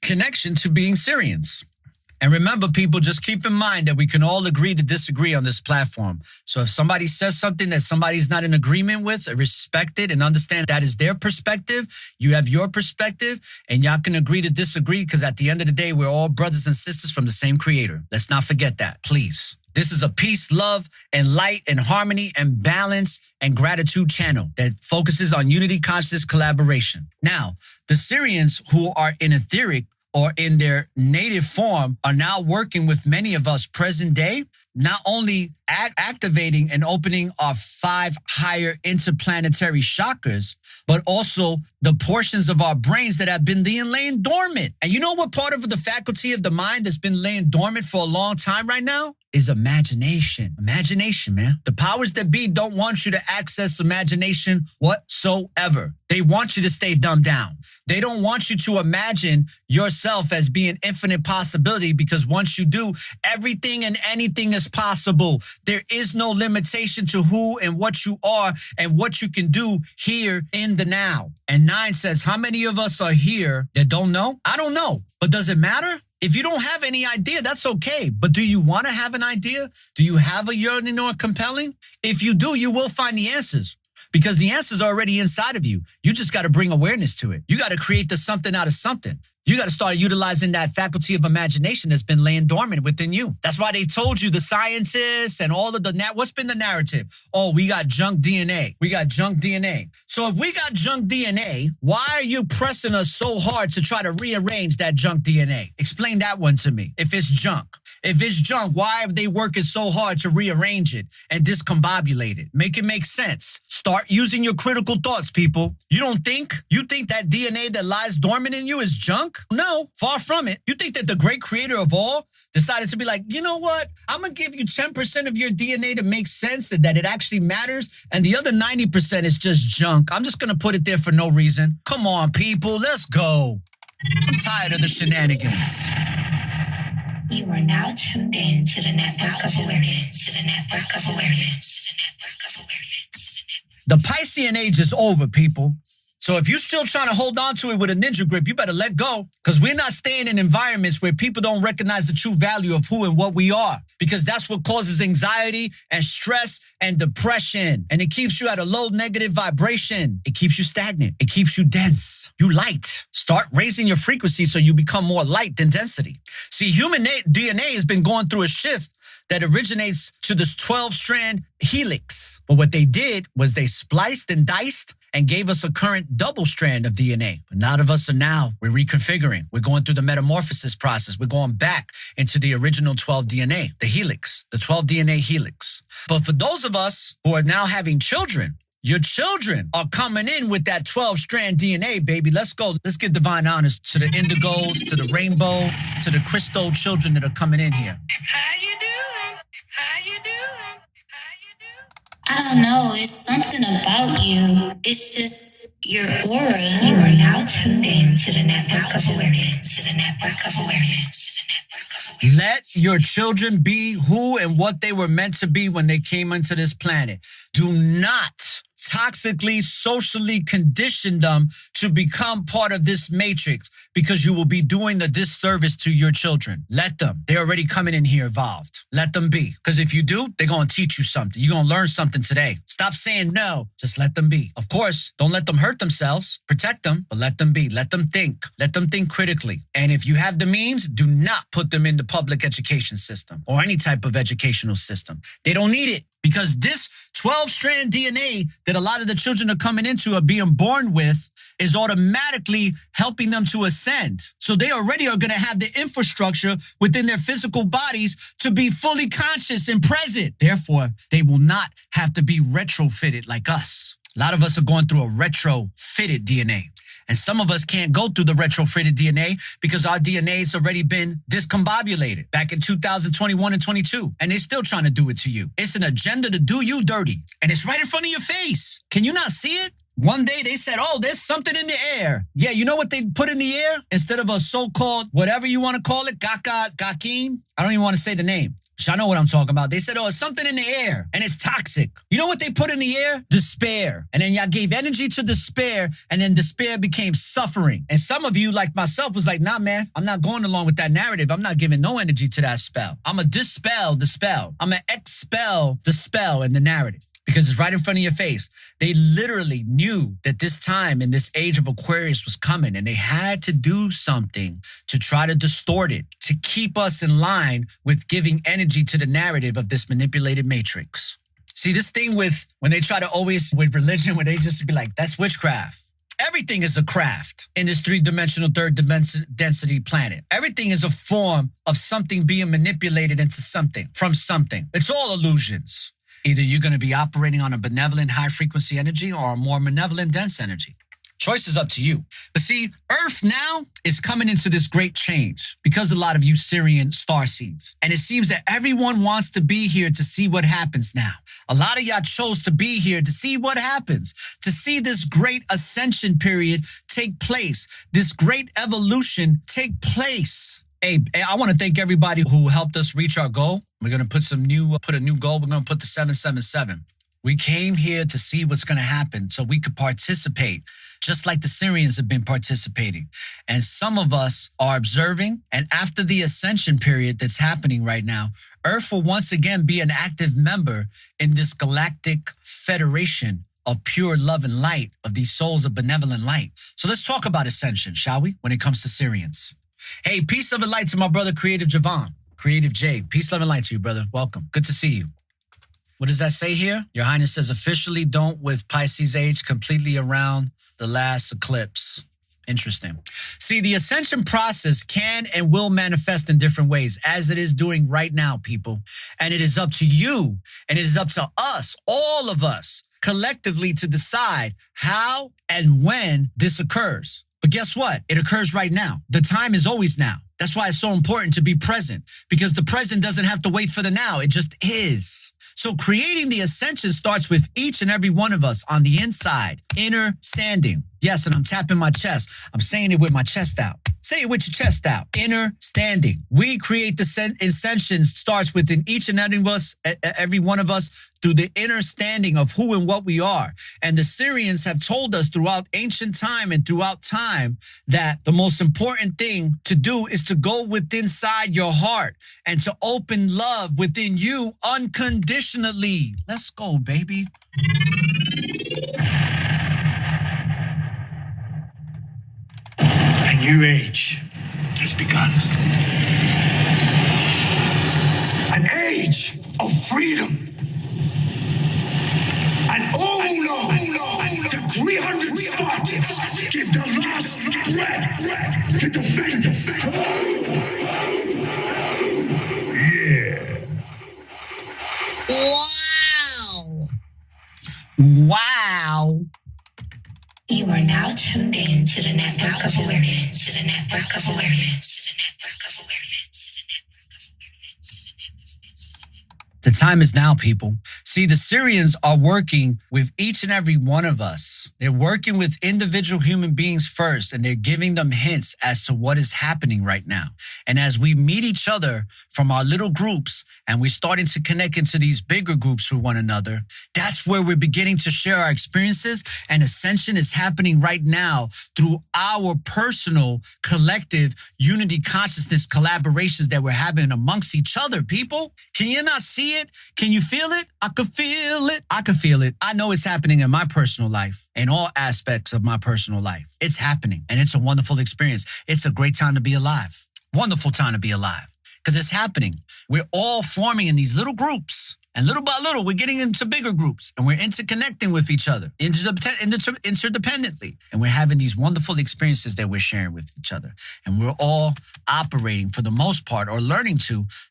connection to being Syrians. And remember, people, just keep in mind that we can all agree to disagree on this platform. So if somebody says something that somebody's not in agreement with, respect it and understand that is their perspective. You have your perspective, and y'all can agree to disagree, because at the end of the day, we're all brothers and sisters from the same creator. Let's not forget that, please. This is a peace, love, and light, and harmony, and balance, and gratitude channel that focuses on unity, conscious collaboration. Now, the Syrians who are in etheric or in their native form are now working with many of us present day, not only activating and opening our 5 higher interplanetary chakras, but also the portions of our brains that have been laying dormant. And you know what part of the faculty of the mind that's been laying dormant for a long time right now? is imagination. Imagination, man. The powers that be don't want you to access imagination whatsoever. They want you to stay dumbed down. They don't want you to imagine yourself as being infinite possibility, because once you do, everything and anything is possible. There is no limitation to who and what you are and what you can do here in the now. And 9 says, how many of us are here that don't know? I don't know. But does it matter? If you don't have any idea, that's okay. But do you want to have an idea? Do you have a yearning or a compelling? If you do, you will find the answers, because the answers are already inside of you. You just got to bring awareness to it. You got to create the something out of something. You got to start utilizing that faculty of imagination that's been laying dormant within you. That's why they told you the scientists and all of what's been the narrative? Oh, we got junk DNA. We got junk DNA. So if we got junk DNA, why are you pressing us so hard to try to rearrange that junk DNA? Explain that one to me. If it's junk. If it's junk, why are they working so hard to rearrange it and discombobulate it? Make it make sense. Start using your critical thoughts, people. You think that DNA that lies dormant in you is junk? No, far from it. You think that the great creator of all decided to be like, you know what? I'm going to give you 10% of your DNA to make sense that it actually matters, and the other 90% is just junk. I'm just going to put it there for no reason. Come on, people. Let's go. I'm tired of the shenanigans. You are now tuned in to the network of awareness. To the network of awareness. The network of awareness. The Piscean age is over, people. So if you're still trying to hold on to it with a ninja grip, you better let go, because we're not staying in environments where people don't recognize the true value of who and what we are, because that's what causes anxiety and stress and depression. And it keeps you at a low negative vibration. It keeps you stagnant. It keeps you dense. You light. Start raising your frequency so you become more light than density. See, human DNA has been going through a shift that originates to this 12-strand helix. But what they did was they spliced and diced and gave us a current double strand of DNA. But none of us are now. We're reconfiguring. We're going through the metamorphosis process. We're going back into the original 12 DNA, the helix, the 12 DNA helix. But for those of us who are now having children, your children are coming in with that 12-strand DNA, baby. Let's go. Let's give divine honors to the indigos, to the rainbow, to the crystal children that are coming in here. How you doing? How you doing? How you doing? I don't know. It's something about you. It's just your aura. You are now tuned in to the network of awareness. To the network of awareness. Let your children be who and what they were meant to be when they came into this planet. Do not toxically, socially condition them to become part of this matrix, because you will be doing a disservice to your children. Let them. They're already coming in here evolved. Let them be. Because if you do, they're going to teach you something. You're going to learn something today. Stop saying no. Just let them be. Of course, don't let them hurt themselves. Protect them, but let them be. Let them think. Let them think critically. And if you have the means, do not put them in the public education system or any type of educational system. They don't need it. Because this 12-strand DNA that a lot of the children are coming into are being born with is automatically helping them to ascend. So they already are going to have the infrastructure within their physical bodies to be fully conscious and present. Therefore, they will not have to be retrofitted like us. A lot of us are going through a retrofitted DNA. And some of us can't go through the retrofitted DNA because our DNA has already been discombobulated back in 2021 and 22. And they're still trying to do it to you. It's an agenda to do you dirty. And it's right in front of your face. Can you not see it? One day they said, oh, there's something in the air. Yeah, you know what they put in the air? Instead of a so-called, whatever you want to call it, gakin. I don't even want to say the name. I know what I'm talking about. They said, oh, it's something in the air and it's toxic. You know what they put in the air? Despair. And then y'all gave energy to despair, and then despair became suffering. And some of you, like myself, was like, nah, man, I'm not going along with that narrative. I'm not giving no energy to that spell. I'm going to dispel the spell. I'm going to expel the spell in the narrative. Because it's right in front of your face. They literally knew that this time in this age of Aquarius was coming, and they had to do something to try to distort it, to keep us in line with giving energy to the narrative of this manipulated matrix. See, this thing with when they try to always, with religion, where they just be like, that's witchcraft. Everything is a craft in this three-dimensional, third-density planet. Everything is a form of something being manipulated into something, from something. It's all illusions. Either you're going to be operating on a benevolent high-frequency energy or a more malevolent dense energy. Choice is up to you. But see, Earth now is coming into this great change because a lot of you Syrian Starseeds. And it seems that everyone wants to be here to see what happens now. A lot of y'all chose to be here to see what happens, to see this great ascension period take place, this great evolution take place. Hey, I want to thank everybody who helped us reach our goal. We're going to put a new goal. We're going to put the 777. We came here to see what's going to happen so we could participate, just like the Syrians have been participating. And some of us are observing. And after the ascension period that's happening right now, Earth will once again be an active member in this galactic federation of pure love and light, of these souls of benevolent light. So let's talk about ascension, shall we, when it comes to Syrians. Hey, peace, love, and light to my brother, Creative Javon. Creative J. Peace, love, and light to you, brother. Welcome. Good to see you. What does that say here? Your Highness says, officially don't with Pisces age completely around the last eclipse. Interesting. See, the ascension process can and will manifest in different ways, as it is doing right now, people. And it is up to you, and it is up to us, all of us, collectively to decide how and when this occurs. But guess what? It occurs right now. The time is always now. That's why it's so important to be present, because the present doesn't have to wait for the now. It just is. So creating the ascension starts with each and every one of us on the inside, inner standing. Yes, and I'm tapping my chest. I'm saying it with my chest out. Say it with your chest out. Inner standing. We create the ascension starts within each and every one of us through the inner standing of who and what we are. And the Syrians have told us throughout ancient time and throughout time that the most important thing to do is to go within inside your heart and to open love within you unconditionally. Let's go, baby. A new age has begun. An age of freedom. And the 300 Spartans give the last breath to defend Wow. Wow. You are now tuned in to the network of awareness, to the network of awareness, to the network of awareness. The time is now, people. See, the Syrians are working with each and every one of us. They're working with individual human beings first, and they're giving them hints as to what is happening right now. And as we meet each other from our little groups, and we're starting to connect into these bigger groups with one another, that's where we're beginning to share our experiences. And ascension is happening right now through our personal, collective, unity consciousness collaborations that we're having amongst each other, people. Can you not see it? Can you feel it? I could feel it. I could feel it. I know it's happening in my personal life, in all aspects of my personal life. It's happening, and it's a wonderful experience. It's a great time to be alive. Wonderful time to be alive, because it's happening. We're all forming in these little groups, and little by little, we're getting into bigger groups, and we're interconnecting with each other interdependently. And we're having these wonderful experiences that we're sharing with each other. And we're all operating, for the most part, or learning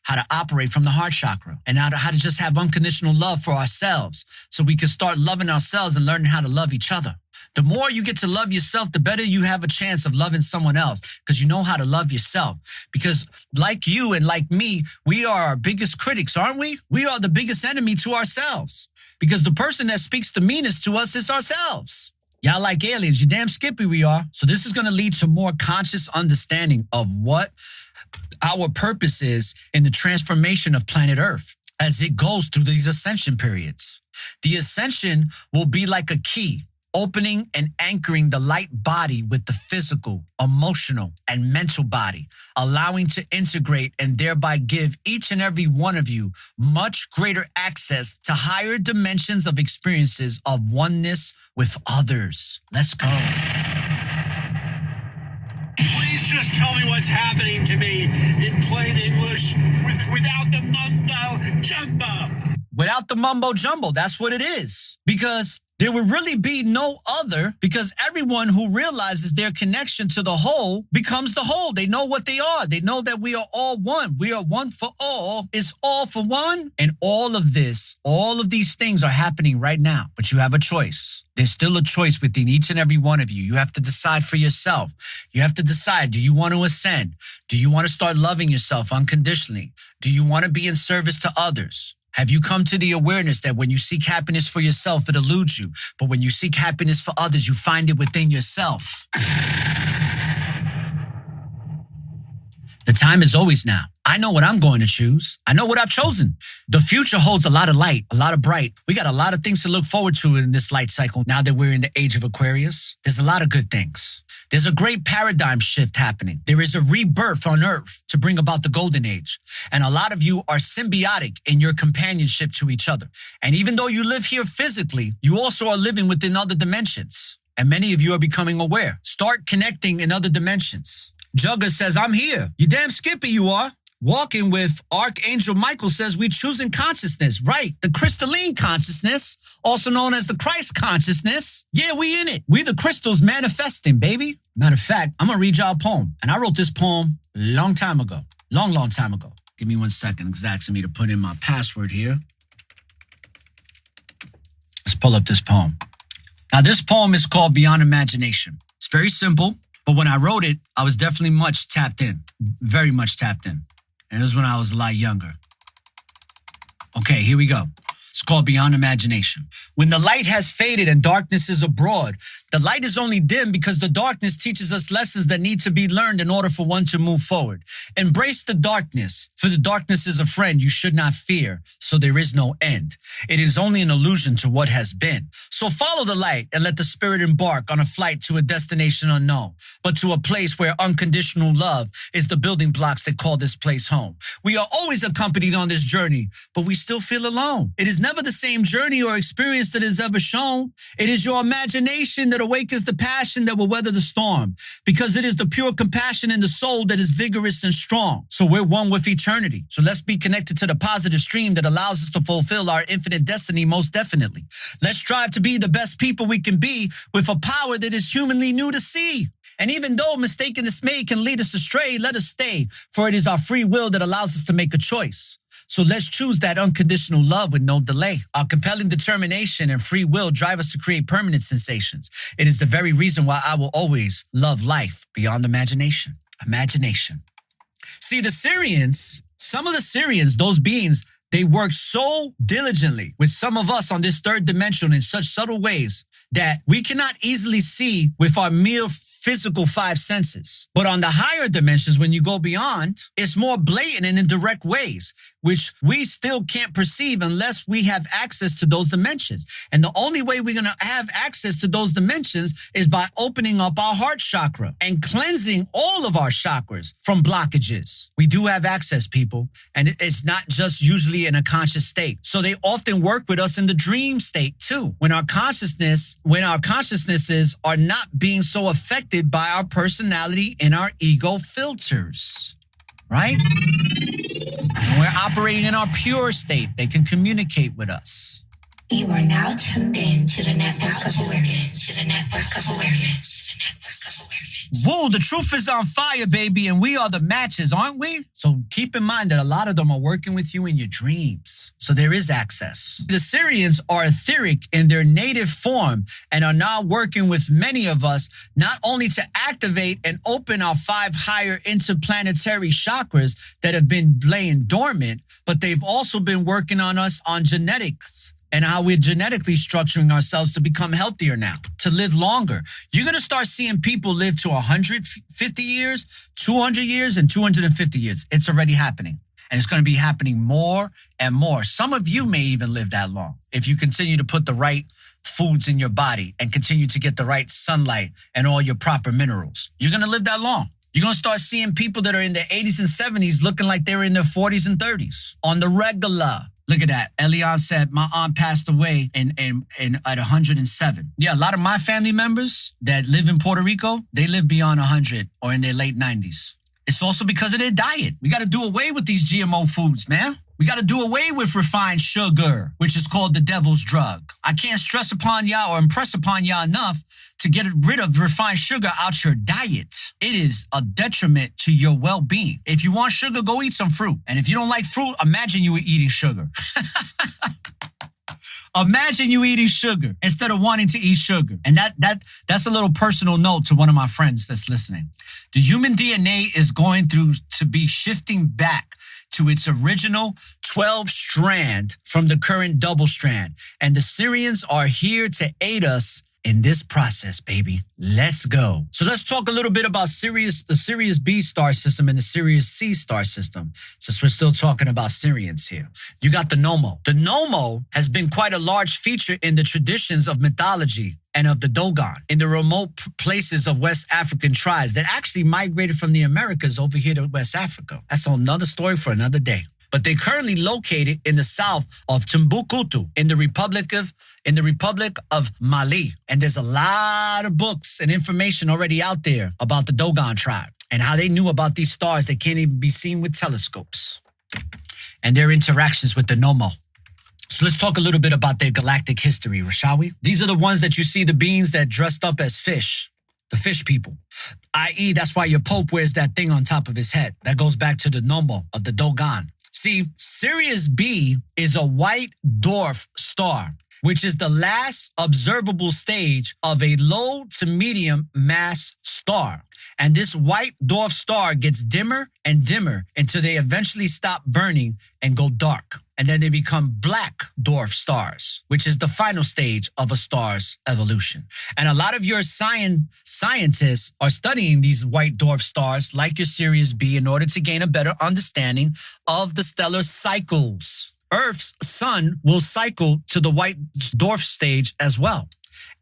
how to operate from the heart chakra, and how to just have unconditional love for ourselves, so we can start loving ourselves and learning how to love each other. The more you get to love yourself, the better you have a chance of loving someone else, because you know how to love yourself. Because like you and like me, we are our biggest critics, aren't we? We are the biggest enemy to ourselves, because the person that speaks the meanest to us is ourselves. Y'all like aliens. You damn skippy we are. So this is going to lead to more conscious understanding of what our purpose is in the transformation of planet Earth as it goes through these ascension periods. The ascension will be like a key, opening and anchoring the light body with the physical, emotional, and mental body, allowing to integrate and thereby give each and every one of you much greater access to higher dimensions of experiences of oneness with others. Let's go. Please just tell me what's happening to me in plain English without the mumbo jumbo. Without the mumbo jumbo, that's what it is. Because there would really be no other, because everyone who realizes their connection to the whole becomes the whole. They know what they are. They know that we are all one. We are one for all. It's all for one. And all of this, all of these things are happening right now. But you have a choice. There's still a choice within each and every one of you. You have to decide for yourself. You have to decide, do you want to ascend? Do you want to start loving yourself unconditionally? Do you want to be in service to others? Have you come to the awareness that when you seek happiness for yourself, it eludes you? But when you seek happiness for others, you find it within yourself. The time is always now. I know what I'm going to choose. I know what I've chosen. The future holds a lot of light, a lot of bright. We got a lot of things to look forward to in this light cycle now that we're in the age of Aquarius. There's a lot of good things. There's a great paradigm shift happening. There is a rebirth on Earth to bring about the golden age. And a lot of you are symbiotic in your companionship to each other. And even though you live here physically, you also are living within other dimensions. And many of you are becoming aware. Start connecting in other dimensions. Jugga says, I'm here. You damn skippy you are. Walking with Archangel Michael says we choosing consciousness, right? The crystalline consciousness, also known as the Christ consciousness. Yeah, we in it. We the crystals manifesting, baby. Matter of fact, I'm going to read y'all a poem. And I wrote this poem a long time ago. Long time ago. Give me 1 second. It's asking me to put in my password here. Let's pull up this poem. Now, this poem is called Beyond Imagination. It's very simple, but when I wrote it, I was definitely much tapped in. Very much tapped in. And it was when I was a lot younger. Okay, here we go. It's called Beyond Imagination. When the light has faded and darkness is abroad, the light is only dim because the darkness teaches us lessons that need to be learned in order for one to move forward. Embrace the darkness, for the darkness is a friend you should not fear, so there is no end. It is only an illusion to what has been. So follow the light and let the spirit embark on a flight to a destination unknown, but to a place where unconditional love is the building blocks that call this place home. We are always accompanied on this journey, but we still feel alone. It is never the same journey or experience that is ever shown. It is your imagination that awakens the passion that will weather the storm, because it is the pure compassion in the soul that is vigorous and strong. So we're one with eternity. So let's be connected to the positive stream that allows us to fulfill our infinite destiny most definitely. Let's strive to be the best people we can be with a power that is humanly new to see. And even though mistaken dismay can lead us astray, let us stay, for it is our free will that allows us to make a choice. So let's choose that unconditional love with no delay. Our compelling determination and free will drive us to create permanent sensations. It is the very reason why I will always love life beyond imagination. Imagination. See, the Syrians, some of the Syrians, those beings, they work so diligently with some of us on this third dimension in such subtle ways that we cannot easily see with our mere physical five senses. But on the higher dimensions, when you go beyond, it's more blatant and in direct ways, which we still can't perceive unless we have access to those dimensions. And the only way we're going to have access to those dimensions is by opening up our heart chakra and cleansing all of our chakras from blockages. We do have access, people, and it's not just usually in a conscious state. So they often work with us in the dream state too, when our consciousnesses are not being so affected by our personality and our ego filters, right? When we're operating in our pure state, they can communicate with us. You are now tuned in to the network of awareness. To the network of awareness. The network of awareness. Whoa, the truth is on fire, baby, and we are the matches, aren't we? So keep in mind that a lot of them are working with you in your dreams. So there is access. The Syrians are etheric in their native form and are now working with many of us, not only to activate and open our 5 higher interplanetary chakras that have been laying dormant, but they've also been working on us on genetics and how we're genetically structuring ourselves to become healthier now, to live longer. You're going to start seeing people live to 150 years, 200 years, and 250 years. It's already happening. And it's going to be happening more and more. Some of you may even live that long if you continue to put the right foods in your body and continue to get the right sunlight and all your proper minerals. You're going to live that long. You're going to start seeing people that are in their 80s and 70s looking like they're in their 40s and 30s on the regular. Look at that. Elian said, my aunt passed away at 107. Yeah, a lot of my family members that live in Puerto Rico, they live beyond 100 or in their late 90s. It's also because of their diet. We got to do away with these GMO foods, man. We got to do away with refined sugar, which is called the devil's drug. I can't stress upon y'all or impress upon y'all enough to get rid of refined sugar out your diet. It is a detriment to your well-being. If you want sugar, go eat some fruit. And if you don't like fruit, imagine you were eating sugar. Imagine you eating sugar instead of wanting to eat sugar. And that's a little personal note to one of my friends that's listening. The human DNA is going to be shifting back to its original 12 strand from the current double strand. And the Syrians are here to aid us in this process, baby. Let's go. So let's talk a little bit about Sirius, the Sirius B star system and the Sirius C star system, since we're still talking about Syrians here. You got the Nomo. The Nomo has been quite a large feature in the traditions of mythology and of the Dogon in the remote places of West African tribes that actually migrated from the Americas over here to West Africa. That's another story for another day. But they're currently located in the south of Timbuktu in the Republic of Mali. And there's a lot of books and information already out there about the Dogon tribe and how they knew about these stars that can't even be seen with telescopes and their interactions with the Nomo. So let's talk a little bit about their galactic history, shall we? These are the ones that you see, the beings that dressed up as fish. The fish people, i.e. that's why your Pope wears that thing on top of his head. That goes back to the Nomo of the Dogon. See, Sirius B is a white dwarf star, which is the last observable stage of a low to medium mass star. And this white dwarf star gets dimmer and dimmer until they eventually stop burning and go dark. And then they become black dwarf stars, which is the final stage of a star's evolution. And a lot of your scientists are studying these white dwarf stars like your Sirius B in order to gain a better understanding of the stellar cycles. Earth's sun will cycle to the white dwarf stage as well.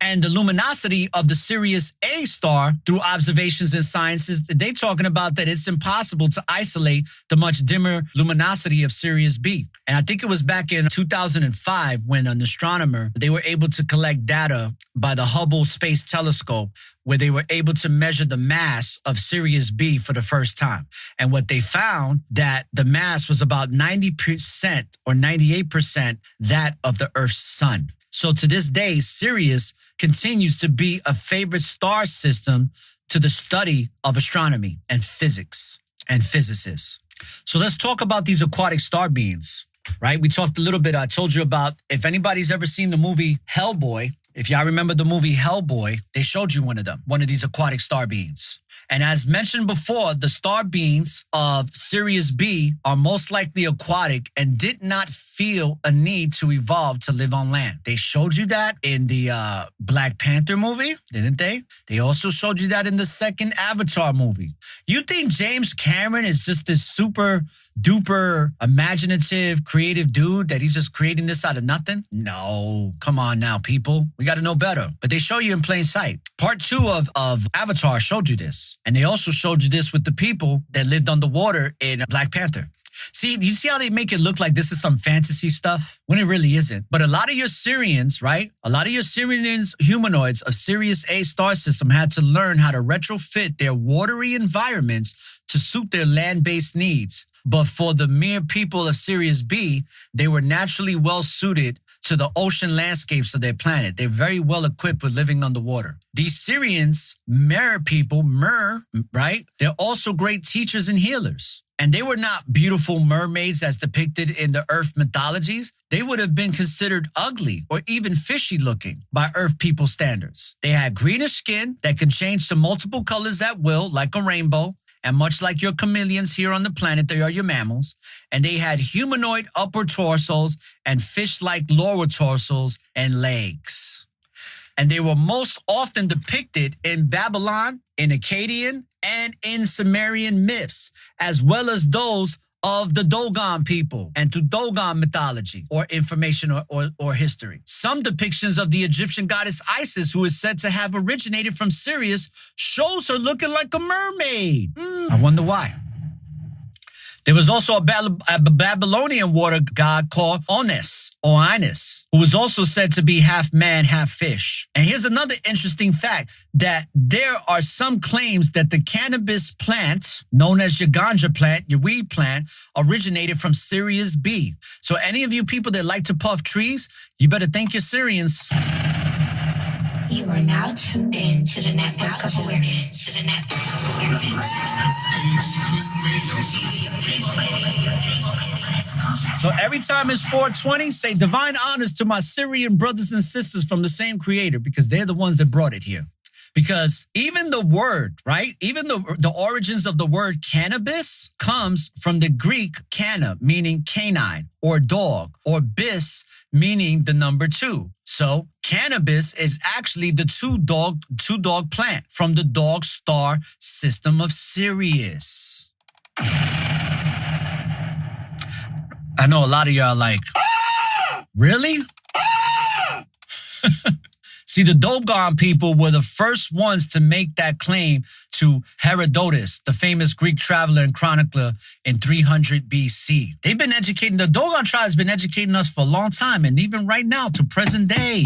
And the luminosity of the Sirius A star through observations and sciences, they talking about that it's impossible to isolate the much dimmer luminosity of Sirius B. And I think it was back in 2005 when an astronomer, they were able to collect data by the Hubble Space Telescope where they were able to measure the mass of Sirius B for the first time. And what they found that the mass was about 90% or 98% that of the Earth's sun. So to this day, Sirius continues to be a favorite star system to the study of astronomy and physics and physicists. So let's talk about these aquatic star beings, right? We talked a little bit, I told you about, if anybody's ever seen the movie Hellboy, if y'all remember the movie Hellboy, they showed you one of them, one of these aquatic star beings. And as mentioned before, the star beings of Sirius B are most likely aquatic and did not feel a need to evolve to live on land. They showed you that in the Black Panther movie, didn't they? They also showed you that in the second Avatar movie. You think James Cameron is just this super duper imaginative, creative dude that he's just creating this out of nothing? No, come on now, people. We got to know better. But they show you in plain sight. Part 2 of Avatar showed you this. And they also showed you this with the people that lived underwater in Black Panther. See, you see how they make it look like this is some fantasy stuff when it really isn't. But a lot of your Syrians, right? A lot of your Syrians humanoids of Sirius A star system had to learn how to retrofit their watery environments to suit their land-based needs. But for the mere people of Sirius B, they were naturally well suited to the ocean landscapes of their planet. They're very well equipped with living underwater. These Syrians, people, right? They're also great teachers and healers. And they were not beautiful mermaids as depicted in the Earth mythologies. They would have been considered ugly or even fishy looking by Earth people standards. They had greenish skin that can change to multiple colors at will, like a rainbow. And much like your chameleons here on the planet, they are your mammals. And they had humanoid upper torsos and fish-like lower torsos and legs. And they were most often depicted in Babylon, in Akkadian, and in Sumerian myths, as well as those of the Dogon people and to Dogon mythology or information or history. Some depictions of the Egyptian goddess Isis, who is said to have originated from Sirius, shows her looking like a mermaid. I wonder why. There was also a Babylonian water god called Inus, who was also said to be half man, half fish. And here's another interesting fact, that there are some claims that the cannabis plant, known as your ganja plant, your weed plant, originated from Sirius B. So any of you people that like to puff trees, you better thank your Syrians. You are now tuned in to the network of awareness. To the network of awareness. So every time it's 420, say divine honors to my Syrian brothers and sisters from the same creator, because they're the ones that brought it here. Because even the word, right? Even the origins of the word cannabis comes from the Greek canna, meaning canine or dog, or bis, meaning the number 2. So cannabis is actually the two dog plant from the dog star system of Sirius. I know a lot of y'all are like, really? See, the Dogon people were the first ones to make that claim to Herodotus, the famous Greek traveler and chronicler in 300 BC. They've been educating, the Dogon tribe has been educating us for a long time, and even right now, to present day.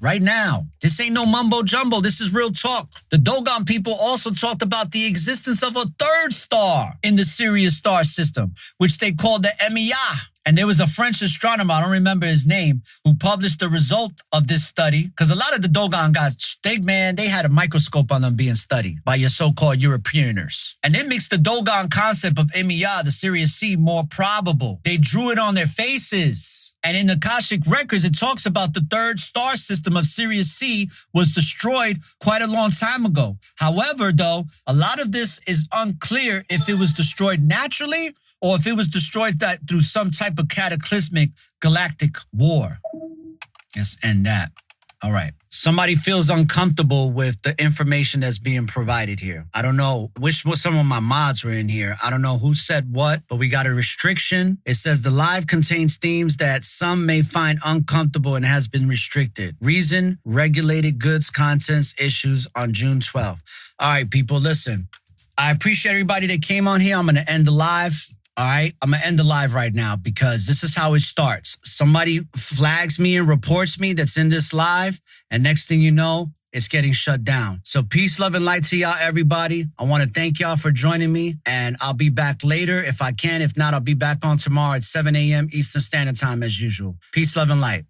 Right now. This ain't no mumbo jumbo. This is real talk. The Dogon people also talked about the existence of a third star in the Sirius star system, which they called the Emiya. And there was a French astronomer, I don't remember his name, who published the result of this study. Because a lot of the Dogon guys, they had a microscope on them being studied by your so-called Europeaners. And they mixed the Dogon concept of Emiya, the Sirius C, more probable. They drew it on their faces. And in the Akashic records, it talks about the third star system of Sirius C was destroyed quite a long time ago. However, though, a lot of this is unclear if it was destroyed naturally or if it was destroyed through some type of cataclysmic galactic war. Let's end that. All right. Somebody feels uncomfortable with the information that's being provided here. I don't know some of my mods were in here. I don't know who said what, but we got a restriction. It says the live contains themes that some may find uncomfortable and has been restricted. Reason, regulated goods, contents, issues on June 12th. All right, people, listen. I appreciate everybody that came on here. I'm going to end the live. All right, I'm going to end the live right now because this is how it starts. Somebody flags me and reports me that's in this live, and next thing you know, it's getting shut down. So peace, love, and light to y'all, everybody. I want to thank y'all for joining me, and I'll be back later if I can. If not, I'll be back on tomorrow at 7 a.m. Eastern Standard Time as usual. Peace, love, and light.